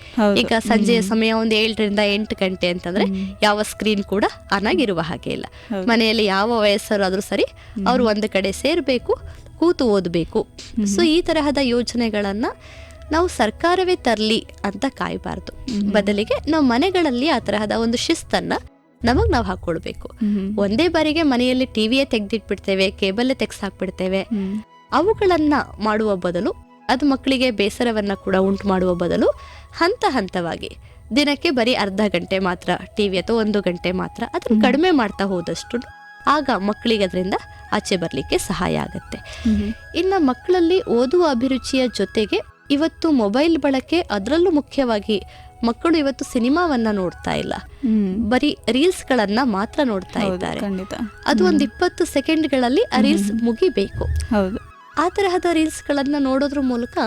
ಈಗ ಸಂಜೆಯ ಸಮಯ ಒಂದು 7 ರಿಂದ 8 ಗಂಟೆ ಅಂತಂದ್ರೆ ಯಾವ ಸ್ಕ್ರೀನ್ ಕೂಡ ಆನ್ ಆಗಿರುವ ಹಾಗೆ ಇಲ್ಲ. ಮನೆಯಲ್ಲಿ ಯಾವ ವಯಸ್ಸರಾದ್ರೂ ಸರಿ ಅವ್ರು ಒಂದು ಕಡೆ ಸೇರ್ಬೇಕು, ಕೂತು ಓದಬೇಕು. ಸೊ ಈ ತರಹದ ಯೋಜನೆಗಳನ್ನ ನಾವು ಸರ್ಕಾರವೇ ತರಲಿ ಅಂತ ಕಾಯಬಾರ್ದು. ಬದಲಿಗೆ ನಾವು ಮನೆಗಳಲ್ಲಿ ಆ ತರಹದ ಒಂದು ಶಿಸ್ತನ್ನ ನಮಗ್ ನಾವು ಹಾಕೊಳ್ಬೇಕು. ಒಂದೇ ಬಾರಿಗೆ ಮನೆಯಲ್ಲಿ ಟಿವಿಯೇ ತೆಗ್ದಿಟ್ಬಿಡ್ತೇವೆ, ಕೇಬಲ್ಲೇ ತೆಗ್ಸಾಕ್ಬಿಡ್ತೇವೆ. ಅವುಗಳನ್ನ ಮಾಡುವ ಬದಲು, ಅದು ಮಕ್ಕಳಿಗೆ ಬೇಸರವನ್ನ ಕೂಡ ಉಂಟು ಮಾಡುವ ಬದಲು ಹಂತ ಹಂತವಾಗಿ ದಿನಕ್ಕೆ ಬರೀ ಅರ್ಧ ಗಂಟೆ ಮಾತ್ರ ಟಿವಿ ಅಥವಾ 1 ಗಂಟೆ ಮಾತ್ರ ಅದನ್ನ ಕಡಿಮೆ ಮಾಡ್ತಾ ಹೋದಷ್ಟು ಆಗ ಮಕ್ಕಳಿಗೆ ಅದರಿಂದ ಆಚೆ ಬರ್ಲಿಕ್ಕೆ ಸಹಾಯ ಆಗತ್ತೆ. ಇನ್ನು ಮಕ್ಕಳಲ್ಲಿ ಓದುವ ಅಭಿರುಚಿಯ ಜೊತೆಗೆ ಇವತ್ತು ಮೊಬೈಲ್ ಬಳಕೆ, ಅದರಲ್ಲೂ ಮುಖ್ಯವಾಗಿ ಮಕ್ಕಳು ಇವತ್ತು ಸಿನಿಮಾವನ್ನ ನೋಡ್ತಾ ಇಲ್ಲ, ಬರೀ ರೀಲ್ಸ್ ಗಳನ್ನ ಮಾತ್ರ ನೋಡ್ತಾ ಇದ್ದಾರೆ. ಅದು ಒಂದು 20 ಸೆಕೆಂಡ್ಗಳಲ್ಲಿ ಆ ರೀಲ್ಸ್ ಮುಗಿಬೇಕು. ಆ ತರಹದ ರೀಲ್ಸ್ ಗಳನ್ನ ನೋಡೋದ್ರ ಮೂಲಕ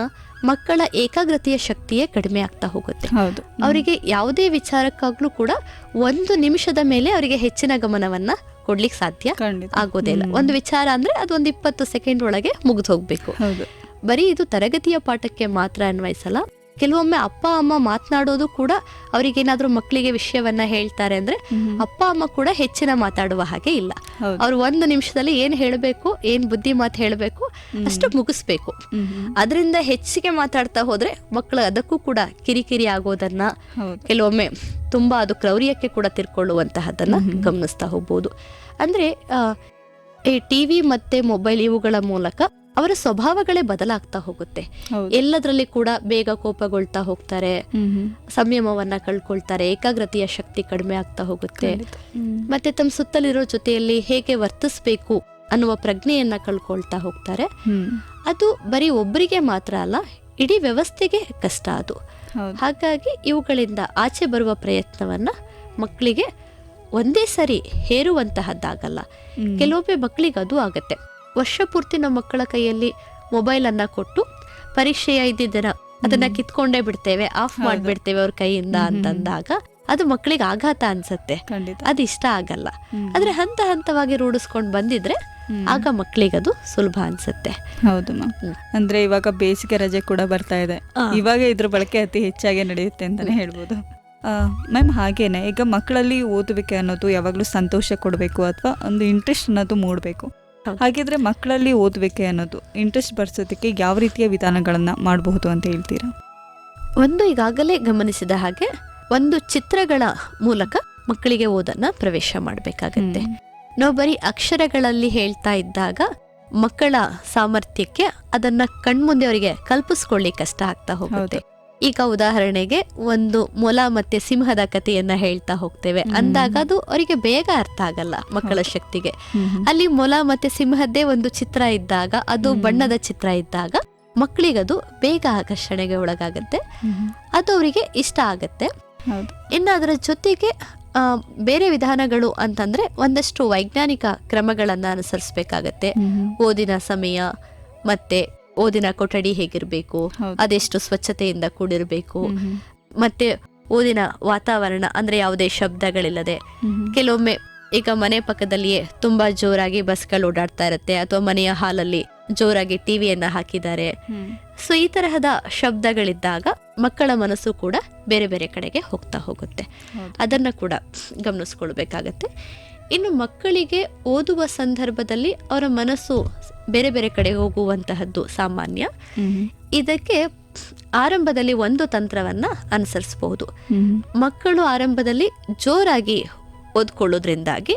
ಮಕ್ಕಳ ಏಕಾಗ್ರತೆಯ ಶಕ್ತಿಯೇ ಕಡಿಮೆ ಆಗ್ತಾ ಹೋಗುತ್ತೆ. ಅವರಿಗೆ ಯಾವುದೇ ವಿಚಾರಕ್ಕಾಗ್ಲೂ ಕೂಡ 1 ನಿಮಿಷದ ಮೇಲೆ ಅವರಿಗೆ ಹೆಚ್ಚಿನ ಗಮನವನ್ನ ಕೊಡ್ಲಿಕ್ಕೆ ಸಾಧ್ಯ ಆಗೋದಿಲ್ಲ. ಒಂದು ವಿಚಾರ ಅಂದ್ರೆ ಅದು ಒಂದು 20 ಸೆಕೆಂಡ್ ಒಳಗೆ ಮುಗಿದು ಹೋಗ್ಬೇಕು. ಬರೀ ಇದು ತರಗತಿಯ ಪಾಠಕ್ಕೆ ಮಾತ್ರ ಅನ್ವಯಿಸಲ್ಲ. ಕೆಲವೊಮ್ಮೆ ಅಪ್ಪ ಅಮ್ಮ ಮಾತನಾಡೋದು ಕೂಡ, ಅವರಿಗೇನಾದ್ರೂ ಮಕ್ಕಳಿಗೆ ವಿಷಯವನ್ನ ಹೇಳ್ತಾರೆ ಅಂದ್ರೆ ಅಪ್ಪ ಅಮ್ಮ ಕೂಡ ಹೆಚ್ಚಿನ ಮಾತಾಡುವ ಹಾಗೆ ಇಲ್ಲ. ಅವ್ರು 1 ನಿಮಿಷದಲ್ಲಿ ಏನ್ ಹೇಳ್ಬೇಕು, ಏನ್ ಬುದ್ಧಿ ಮಾತು ಹೇಳ್ಬೇಕು ಅಷ್ಟು ಮುಗಿಸ್ಬೇಕು. ಅದರಿಂದ ಹೆಚ್ಚಿಗೆ ಮಾತಾಡ್ತಾ ಹೋದ್ರೆ ಮಕ್ಕಳು ಅದಕ್ಕೂ ಕೂಡ ಕಿರಿಕಿರಿ ಆಗೋದನ್ನ, ಕೆಲವೊಮ್ಮೆ ತುಂಬಾ ಅದು ಕ್ರೌರ್ಯಕ್ಕೆ ಕೂಡ ತಿರ್ಕೊಳ್ಳುವಂತಹದನ್ನ ಗಮನಿಸ್ತಾ ಹೋಗ್ಬೋದು. ಅಂದ್ರೆ ಈ ಟಿವಿ ಮತ್ತೆ ಮೊಬೈಲ್ ಇವುಗಳ ಮೂಲಕ ಅವರ ಸ್ವಭಾವಗಳೇ ಬದಲಾಗ್ತಾ ಹೋಗುತ್ತೆ. ಎಲ್ಲದರಲ್ಲಿ ಕೂಡ ಬೇಗ ಕೋಪಗೊಳ್ತಾ ಹೋಗ್ತಾರೆ, ಸಂಯಮವನ್ನ ಕಳ್ಕೊಳ್ತಾರೆ, ಏಕಾಗ್ರತೆಯ ಶಕ್ತಿ ಕಡಿಮೆ ಆಗ್ತಾ ಹೋಗುತ್ತೆ. ಮತ್ತೆ ತಮ್ಮ ಸುತ್ತಲಿರೋ ಜೊತೆಯಲ್ಲಿ ಹೇಗೆ ವರ್ತಿಸ್ಬೇಕು ಅನ್ನುವ ಪ್ರಜ್ಞೆಯನ್ನ ಕಳ್ಕೊಳ್ತಾ ಹೋಗ್ತಾರೆ. ಅದು ಬರೀ ಒಬ್ಬರಿಗೆ ಮಾತ್ರ ಅಲ್ಲ, ಇಡೀ ವ್ಯವಸ್ಥೆಗೆ ಕಷ್ಟ ಅದು. ಹಾಗಾಗಿ ಇವುಗಳಿಂದ ಆಚೆ ಬರುವ ಪ್ರಯತ್ನವನ್ನ ಮಕ್ಕಳಿಗೆ ಒಂದೇ ಸರಿ ಹೇರುವಂತಹದ್ದಾಗಲ್ಲ. ಕೆಲವೊಮ್ಮೆ ಮಕ್ಕಳಿಗೆ ಅದು ಆಗತ್ತೆ. ವರ್ಷ ಪೂರ್ತಿ ನಮ್ಮ ಮಕ್ಕಳ ಕೈಯಲ್ಲಿ ಮೊಬೈಲ್ ಅನ್ನ ಕೊಟ್ಟು ಪರೀಕ್ಷೆಯ ಇದ್ದಿದ್ದರ ಅದನ್ನ ಕಿತ್ಕೊಂಡೇ ಬಿಡ್ತೇವೆ, ಆಫ್ ಮಾಡ್ಬಿಡ್ತೇವೆ ಅವ್ರ ಕೈಯಿಂದ ಅಂತಂದಾಗ ಅದು ಮಕ್ಕಳಿಗೆ ಆಘಾತ ಅನ್ಸತ್ತೆ, ಅದು ಇಷ್ಟ ಆಗಲ್ಲ. ಆದ್ರೆ ಹಂತ ಹಂತವಾಗಿ ರೂಢಿಸ್ಕೊಂಡ್ ಬಂದಿದ್ರೆ ಆಗ ಮಕ್ಕಳಿಗೆ ಅದು ಸುಲಭ ಅನ್ಸುತ್ತೆ. ಹೌದು ಮ್ಯಾಮ್. ಅಂದ್ರೆ ಇವಾಗ ಬೇಸಿಗೆ ರಜೆ ಕೂಡ ಬರ್ತಾ ಇದೆ, ಇವಾಗ ಇದ್ರ ಬಳಕೆ ಅತಿ ಹೆಚ್ಚಾಗಿ ನಡೆಯುತ್ತೆ ಅಂತಾನೆ ಹೇಳ್ಬೋದು ಮ್ಯಾಮ್. ಹಾಗೇನೆ ಈಗ ಮಕ್ಕಳಲ್ಲಿ ಓದುವಿಕೆ ಅನ್ನೋದು ಯಾವಾಗಲೂ ಸಂತೋಷ ಕೊಡಬೇಕು ಅಥವಾ ಒಂದು ಇಂಟ್ರೆಸ್ಟ್ ಅನ್ನೋದು ಮೂಡಬೇಕು. ಹಾಗಿದ್ರೆ ಮಕ್ಕಳಲ್ಲಿ ಓದುವಿಕೆ ಅನ್ನೋದು ಇಂಟ್ರೆಸ್ಟ್ ಬರ್ಸೋದಕ್ಕೆ ಯಾವ ರೀತಿಯ ವಿಧಾನಗಳನ್ನ ಮಾಡಬಹುದು ಅಂತ ಹೇಳ್ತೀರಾ? ಒಂದು ಈಗಾಗಲೇ ಗಮನಿಸಿದ ಹಾಗೆ ಒಂದು ಚಿತ್ರಗಳ ಮೂಲಕ ಮಕ್ಕಳಿಗೆ ಓದನ್ನ ಪ್ರವೇಶ ಮಾಡಬೇಕಾಗತ್ತೆ. ನಾವು ಬರೀ ಅಕ್ಷರಗಳಲ್ಲಿ ಹೇಳ್ತಾ ಇದ್ದಾಗ ಮಕ್ಕಳ ಸಾಮರ್ಥ್ಯಕ್ಕೆ ಅದನ್ನ ಕಣ್ಮುಂದೆ ಅವರಿಗೆ ಕಲ್ಪಿಸ್ಕೊಳ್ಳಿ ಕಷ್ಟ ಆಗ್ತಾ ಹೋಗುತ್ತೆ. ಈಗ ಉದಾಹರಣೆಗೆ ಒಂದು ಮೊಲ ಮತ್ತೆ ಸಿಂಹದ ಕಥೆಯನ್ನ ಹೇಳ್ತಾ ಹೋಗ್ತೇವೆ ಅಂದಾಗ ಅದು ಅವರಿಗೆ ಬೇಗ ಅರ್ಥ ಆಗಲ್ಲ ಮಕ್ಕಳ ಶಕ್ತಿಗೆ. ಅಲ್ಲಿ ಮೊಲ ಮತ್ತೆ ಸಿಂಹದ್ದೇ ಒಂದು ಚಿತ್ರ ಇದ್ದಾಗ, ಅದು ಬಣ್ಣದ ಚಿತ್ರ ಇದ್ದಾಗ ಮಕ್ಕಳಿಗದು ಬೇಗ ಆಕರ್ಷಣೆಗೆ ಒಳಗಾಗತ್ತೆ, ಅದು ಅವರಿಗೆ ಇಷ್ಟ ಆಗತ್ತೆ. ಇನ್ನು ಅದರ ಜೊತೆಗೆ ಬೇರೆ ವಿಧಾನಗಳು ಅಂತಂದ್ರೆ ಒಂದಷ್ಟು ವೈಜ್ಞಾನಿಕ ಕ್ರಮಗಳನ್ನ ಅನುಸರಿಸಬೇಕಾಗತ್ತೆ. ಓದಿನ ಸಮಯ ಮತ್ತೆ ಓದಿನ ಕೊಠಡಿ ಹೇಗಿರ್ಬೇಕು, ಅದೆಷ್ಟು ಸ್ವಚ್ಛತೆಯಿಂದ ಕೂಡಿರ್ಬೇಕು, ಮತ್ತೆ ಓದಿನ ವಾತಾವರಣ ಅಂದ್ರೆ ಯಾವುದೇ ಶಬ್ದಗಳಿಲ್ಲದೆ. ಕೆಲವೊಮ್ಮೆ ಈಗ ಮನೆ ಪಕ್ಕದಲ್ಲಿಯೇ ತುಂಬಾ ಜೋರಾಗಿ ಬಸ್ಗಳು ಓಡಾಡ್ತಾ ಇರತ್ತೆ, ಅಥವಾ ಮನೆಯ ಹಾಲಲ್ಲಿ ಜೋರಾಗಿ ಟಿವಿಯನ್ನ ಹಾಕಿದ್ದಾರೆ. ಸೊ ಈ ತರಹದ ಶಬ್ದಗಳಿದ್ದಾಗ ಮಕ್ಕಳ ಮನಸ್ಸು ಕೂಡ ಬೇರೆ ಬೇರೆ ಕಡೆಗೆ ಹೋಗ್ತಾ ಹೋಗುತ್ತೆ, ಅದನ್ನ ಕೂಡ ಗಮನಿಸ್ಕೊಳ್ಬೇಕಾಗತ್ತೆ. ಇನ್ನು ಮಕ್ಕಳಿಗೆ ಓದುವ ಸಂದರ್ಭದಲ್ಲಿ ಅವರ ಮನಸ್ಸು ಬೇರೆ ಬೇರೆ ಕಡೆ ಹೋಗುವಂತಹದ್ದು ಸಾಮಾನ್ಯ. ಇದಕ್ಕೆ ಆರಂಭದಲ್ಲಿ ಒಂದು ತಂತ್ರವನ್ನ ಅನುಸರಿಸಬಹುದು. ಮಕ್ಕಳು ಆರಂಭದಲ್ಲಿ ಜೋರಾಗಿ ಓದ್ಕೊಳ್ಳೋದ್ರಿಂದಾಗಿ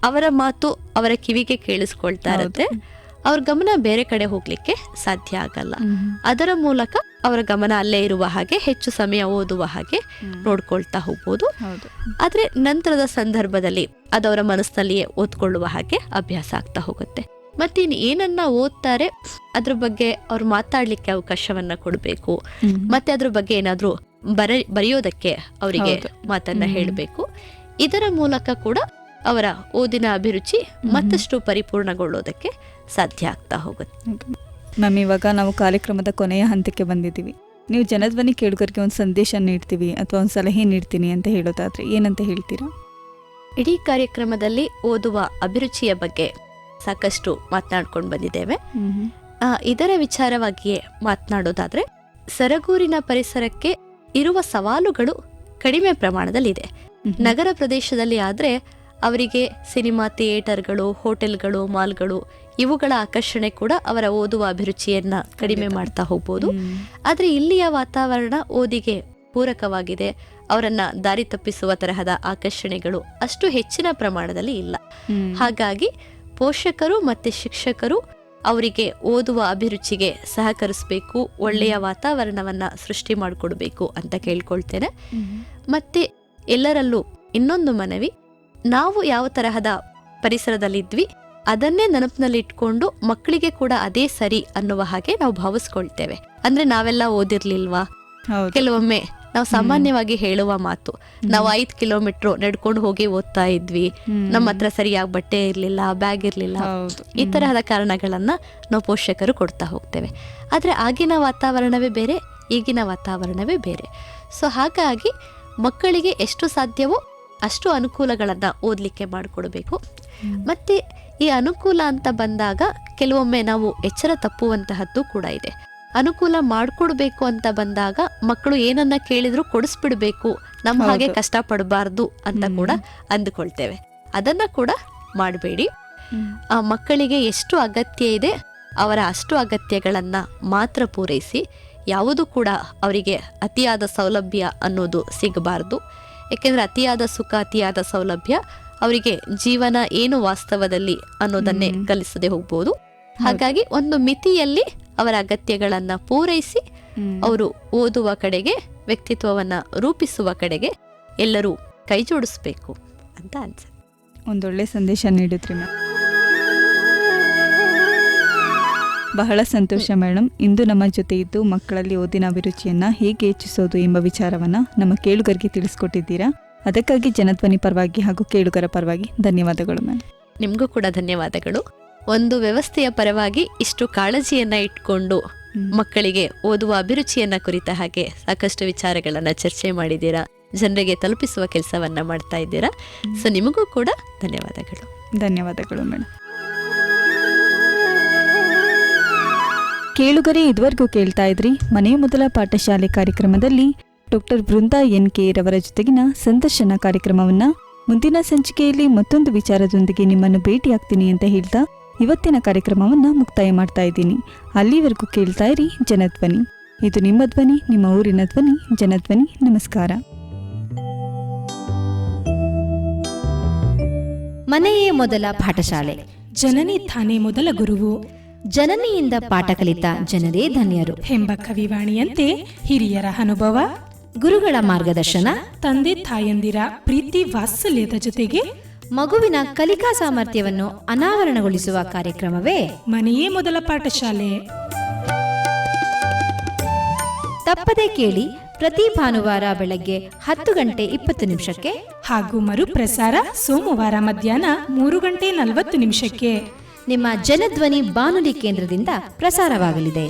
ಅವರ ಮಾತು ಅವರ ಕಿವಿಗೆ ಕೇಳಿಸ್ಕೊಳ್ತಾ ಇರುತ್ತೆ, ಅವ್ರ ಗಮನ ಬೇರೆ ಕಡೆ ಹೋಗ್ಲಿಕ್ಕೆ ಸಾಧ್ಯ ಆಗಲ್ಲ. ಅದರ ಮೂಲಕ ಅವರ ಗಮನ ಅಲ್ಲೇ ಇರುವ ಹಾಗೆ, ಹೆಚ್ಚು ಸಮಯ ಓದುವ ಹಾಗೆ ನೋಡ್ಕೊಳ್ತಾ ಹೋಗ್ಬೋದು. ಆದ್ರೆ ನಂತರದ ಸಂದರ್ಭದಲ್ಲಿ ಅದವರ ಮನಸ್ಸಿನಲ್ಲಿಯೇ ಓದ್ಕೊಳ್ಳುವ ಹಾಗೆ ಅಭ್ಯಾಸ ಆಗ್ತಾ ಹೋಗುತ್ತೆ. ಮತ್ತೆ ಇನ್ನು ಏನನ್ನ ಓದ್ತಾರೆ ಅದ್ರ ಬಗ್ಗೆ ಅವ್ರು ಮಾತಾಡ್ಲಿಕ್ಕೆ ಅವಕಾಶವನ್ನ ಕೊಡ್ಬೇಕು. ಮತ್ತೆ ಅದ್ರ ಬಗ್ಗೆ ಏನಾದ್ರೂ ಬರೆಯೋದಕ್ಕೆ ಅವರಿಗೆ ಮಾತನ್ನ ಹೇಳ್ಬೇಕು. ಇದರ ಮೂಲಕ ಕೂಡ ಅವರ ಓದಿನ ಅಭಿರುಚಿ ಮತ್ತಷ್ಟು ಪರಿಪೂರ್ಣಗೊಳ್ಳೋದಕ್ಕೆ ಸಾಧ್ಯ ಆಗ್ತಾ ಹೋಗುತ್ತೆ. ಮ್ಯಾಮ್, ಇವಾಗ ನಾವು ಕಾರ್ಯಕ್ರಮದ ಕೊನೆಯ ಹಂತಕ್ಕೆ ಬಂದಿದ್ದೀವಿ. ನೀವು ಜನಧ್ವನಿ ಕೇಳುಗರಿಗೆ ಒಂದು ಸಂದೇಶ ನೀಡ್ತೀವಿ ಅಥವಾ ಒಂದು ಸಲಹೆ ನೀಡ್ತೀನಿ ಅಂತ ಹೇಳೋದಾದ್ರೆ ಏನಂತ ಹೇಳ್ತೀರಾ? ಇಡೀ ಕಾರ್ಯಕ್ರಮದಲ್ಲಿ ಓದುವ ಅಭಿರುಚಿಯ ಬಗ್ಗೆ ಸಾಕಷ್ಟು ಮಾತನಾಡ್ಕೊಂಡು ಬಂದಿದ್ದೇವೆ. ಇದರ ವಿಚಾರವಾಗಿಯೇ ಮಾತನಾಡೋದಾದ್ರೆ, ಸರಗೂರಿನ ಪರಿಸರಕ್ಕೆ ಇರುವ ಸವಾಲುಗಳು ಕಡಿಮೆ ಪ್ರಮಾಣದಲ್ಲಿದೆ. ನಗರ ಪ್ರದೇಶದಲ್ಲಿ ಆದ್ರೆ ಅವರಿಗೆ ಸಿನಿಮಾ ಥಿಯೇಟರ್ಗಳು, ಹೋಟೆಲ್ಗಳು, ಮಾಲ್ಗಳು ಇವುಗಳ ಆಕರ್ಷಣೆ ಕೂಡ ಅವರ ಓದುವ ಅಭಿರುಚಿಯನ್ನ ಕಡಿಮೆ ಮಾಡ್ತಾ ಹೋಗ್ಬೋದು. ಆದ್ರೆ ಇಲ್ಲಿಯ ವಾತಾವರಣ ಓದಿಗೆ ಪೂರಕವಾಗಿದೆ, ಅವರನ್ನ ದಾರಿ ತಪ್ಪಿಸುವ ತರಹದ ಆಕರ್ಷಣೆಗಳು ಅಷ್ಟು ಹೆಚ್ಚಿನ ಪ್ರಮಾಣದಲ್ಲಿ ಇಲ್ಲ. ಹಾಗಾಗಿ ಪೋಷಕರು ಮತ್ತೆ ಶಿಕ್ಷಕರು ಅವರಿಗೆ ಓದುವ ಅಭಿರುಚಿಗೆ ಸಹಕರಿಸಬೇಕು, ಒಳ್ಳೆಯ ವಾತಾವರಣವನ್ನ ಸೃಷ್ಟಿ ಮಾಡಿಕೊಡ್ಬೇಕು ಅಂತ ಕೇಳ್ಕೊಳ್ತೇನೆ. ಮತ್ತೆ ಎಲ್ಲರಲ್ಲೂ ಇನ್ನೊಂದು ಮನವಿ, ನಾವು ಯಾವ ತರಹದ ಪರಿಸರದಲ್ಲಿದ್ವಿ ಅದನ್ನೇ ನೆನಪಿನಲ್ಲಿ ಇಟ್ಕೊಂಡು ಮಕ್ಕಳಿಗೆ ಕೂಡ ಅದೇ ಸರಿ ಅನ್ನುವ ಹಾಗೆ ನಾವು ಭಾವಿಸ್ಕೊಳ್ತೇವೆ. ಅಂದ್ರೆ ನಾವೆಲ್ಲ ಓದಿರ್ಲಿಲ್ವಾ? ಕೆಲವೊಮ್ಮೆ ನಾವು ಸಾಮಾನ್ಯವಾಗಿ ಹೇಳುವ ಮಾತು, ನಾವು 5 ಕಿಲೋಮೀಟರ್ ನಡ್ಕೊಂಡು ಹೋಗಿ ಓದ್ತಾ ಇದ್ವಿ, ನಮ್ಮ ಹತ್ರ ಸರಿಯಾಗಿ ಬಟ್ಟೆ ಇರ್ಲಿಲ್ಲ, ಬ್ಯಾಗ್ ಇರ್ಲಿಲ್ಲ, ಈ ತರಹದ ಕಾರಣಗಳನ್ನ ನಾವು ಪೋಷಕರು ಕೊಡ್ತಾ ಹೋಗ್ತೇವೆ. ಆದ್ರೆ ಆಗಿನ ವಾತಾವರಣವೇ ಬೇರೆ, ಈಗಿನ ವಾತಾವರಣವೇ ಬೇರೆ. ಸೊ ಹಾಗಾಗಿ ಮಕ್ಕಳಿಗೆ ಎಷ್ಟು ಸಾಧ್ಯವೋ ಅಷ್ಟು ಅನುಕೂಲಗಳನ್ನ ಓದ್ಲಿಕ್ಕೆ ಮಾಡಿಕೊಡ್ಬೇಕು. ಮತ್ತೆ ಈ ಅನುಕೂಲ ಅಂತ ಬಂದಾಗ ಕೆಲವೊಮ್ಮೆ ನಾವು ಎಚ್ಚರ ತಪ್ಪುವಂತಹದ್ದು ಕೂಡ ಇದೆ. ಅನುಕೂಲ ಮಾಡ್ಕೊಡ್ಬೇಕು ಅಂತ ಬಂದಾಗ ಮಕ್ಕಳು ಏನನ್ನ ಕೇಳಿದ್ರು ಕೊಡಿಸ್ಬಿಡ್ಬೇಕು, ನಮ್ಮ ಹಾಗೆ ಕಷ್ಟ ಪಡಬಾರ್ದು ಅಂತ ಕೂಡ ಅಂದುಕೊಳ್ತೇವೆ. ಅದನ್ನ ಕೂಡ ಮಾಡಬೇಡಿ. ಆ ಮಕ್ಕಳಿಗೆ ಎಷ್ಟು ಅಗತ್ಯ ಇದೆ ಅವರ ಅಷ್ಟು ಅಗತ್ಯಗಳನ್ನ ಮಾತ್ರ ಪೂರೈಸಿ. ಯಾವುದು ಕೂಡ ಅವರಿಗೆ ಅತಿಯಾದ ಸೌಲಭ್ಯ ಅನ್ನೋದು ಸಿಗಬಾರ್ದು. ಯಾಕೆಂದ್ರೆ ಅತಿಯಾದ ಸುಖ, ಅತಿಯಾದ ಸೌಲಭ್ಯ ಅವರಿಗೆ ಜೀವನ ಏನು ವಾಸ್ತವದಲ್ಲಿ ಅನ್ನೋದನ್ನೇ ಕಲಿಸದೆ ಹೋಗ್ಬೋದು. ಹಾಗಾಗಿ ಒಂದು ಮಿತಿಯಲ್ಲಿ ಅವರ ಅಗತ್ಯಗಳನ್ನ ಪೂರೈಸಿ ಅವರು ಓದುವ ಕಡೆಗೆ, ವ್ಯಕ್ತಿತ್ವವನ್ನ ರೂಪಿಸುವ ಕಡೆಗೆ ಎಲ್ಲರೂ ಕೈ ಜೋಡಿಸ್ಬೇಕು ಅಂತ ಅನ್ಸುತ್ತೆ. ಒಂದೊಳ್ಳೆ ಸಂದೇಶ ನೀಡಿದ್ರಿ ಮ್ಯಾಮ್. ಬಹಳ ಸಂತೋಷ ಮೇಡಮ್. ಇಂದು ನಮ್ಮ ಜೊತೆ ಇದ್ದು ಮಕ್ಕಳಲ್ಲಿ ಓದಿನ ಅಭಿರುಚಿಯನ್ನ ಹೇಗೆ ಹೆಚ್ಚಿಸೋದು ಎಂಬ ವಿಚಾರವನ್ನ ನಮ್ಮ ಕೇಳುಗರಿಗೆ ತಿಳಿಸ್ಕೊಟ್ಟಿದ್ದೀರಾ. ಅದಕ್ಕಾಗಿ ಜನಧ್ವನಿ ಪರವಾಗಿ ಹಾಗೂ ಕೇಳುಗರ ಪರವಾಗಿ ಧನ್ಯವಾದಗಳು ಮ್ಯಾಮ್. ನಿಮಗೂ ಕೂಡ ಧನ್ಯವಾದಗಳು. ಒಂದು ವ್ಯವಸ್ಥೆಯ ಪರವಾಗಿ ಇಷ್ಟು ಕಾಳಜಿಯನ್ನ ಇಟ್ಕೊಂಡು ಮಕ್ಕಳಿಗೆ ಓದುವ ಅಭಿರುಚಿಯನ್ನ ಕುರಿತ ಹಾಗೆ ಸಾಕಷ್ಟು ವಿಚಾರಗಳನ್ನ ಚರ್ಚೆ ಮಾಡಿದ್ದೀರಾ, ಜನರಿಗೆ ತಲುಪಿಸುವ ಕೆಲಸವನ್ನ ಮಾಡ್ತಾ ಇದ್ದೀರಾ. ಸೊ ನಿಮಗೂ ಕೂಡ ಧನ್ಯವಾದಗಳು. ಧನ್ಯವಾದಗಳು ಮೇಡಮ್. ಕೇಳುಗರೆ, ಇದುವರೆಗೂ ಕೇಳ್ತಾ ಇದ್ರಿ ಮನೆಯ ಮೊದಲ ಪಾಠಶಾಲೆ ಕಾರ್ಯಕ್ರಮದಲ್ಲಿ ಡಾಕ್ಟರ್ ಬೃಂದಾ NK ರವರ ಜೊತೆಗಿನ ಸಂದರ್ಶನ ಕಾರ್ಯಕ್ರಮವನ್ನ. ಮುಂದಿನ ಸಂಚಿಕೆಯಲ್ಲಿ ಮತ್ತೊಂದು ವಿಚಾರದೊಂದಿಗೆ ನಿಮ್ಮನ್ನು ಭೇಟಿಯಾಗ್ತೀನಿ ಅಂತ ಹೇಳ್ತಾ ಇವತ್ತಿನ ಕಾರ್ಯಕ್ರಮವನ್ನ ಮುಕ್ತಾಯ ಮಾಡ್ತಾ ಇದ್ದೀನಿ. ಅಲ್ಲಿವರೆಗೂ ಕೇಳ್ತಾ ಇರಿ ಜನಧ್ವನಿ. ಇದು ನಿಮ್ಮ ಧ್ವನಿ, ನಿಮ್ಮ ಊರಿನ ಧ್ವನಿ, ಜನಧ್ವನಿ. ನಮಸ್ಕಾರ. ಮನೆಯೇ ಮೊದಲ ಪಾಠಶಾಲೆ, ಜನನಿ ತಾನೇ ಮೊದಲ ಗುರುವು, ಜನನಿಯಿಂದ ಪಾಠ ಕಲಿತ ಜನರೇ ಧನ್ಯರು ಎಂಬ ಕವಿವಾಣಿಯಂತೆ ಹಿರಿಯರ ಅನುಭವ, ಗುರುಗಳ ಮಾರ್ಗದರ್ಶನ, ತಂದೆ ತಾಯಂದಿರ ಪ್ರೀತಿ ವಾತ್ಸಲ್ಯದ ಜೊತೆಗೆ ಮಗುವಿನ ಕಲಿಕಾ ಸಾಮರ್ಥ್ಯವನ್ನು ಅನಾವರಣಗೊಳಿಸುವ ಕಾರ್ಯಕ್ರಮವೇ ಮನೆಯೇ ಮೊದಲ ಪಾಠಶಾಲೆ. ತಪ್ಪದೆ ಕೇಳಿ ಪ್ರತಿ ಭಾನುವಾರ ಬೆಳಗ್ಗೆ 10:20 ಹಾಗೂ ಮರುಪ್ರಸಾರ ಸೋಮವಾರ ಮಧ್ಯಾಹ್ನ 3:40 ನಿಮ್ಮ ಜನಧ್ವನಿ ಬಾನುಲಿ ಕೇಂದ್ರದಿಂದ ಪ್ರಸಾರವಾಗಲಿದೆ.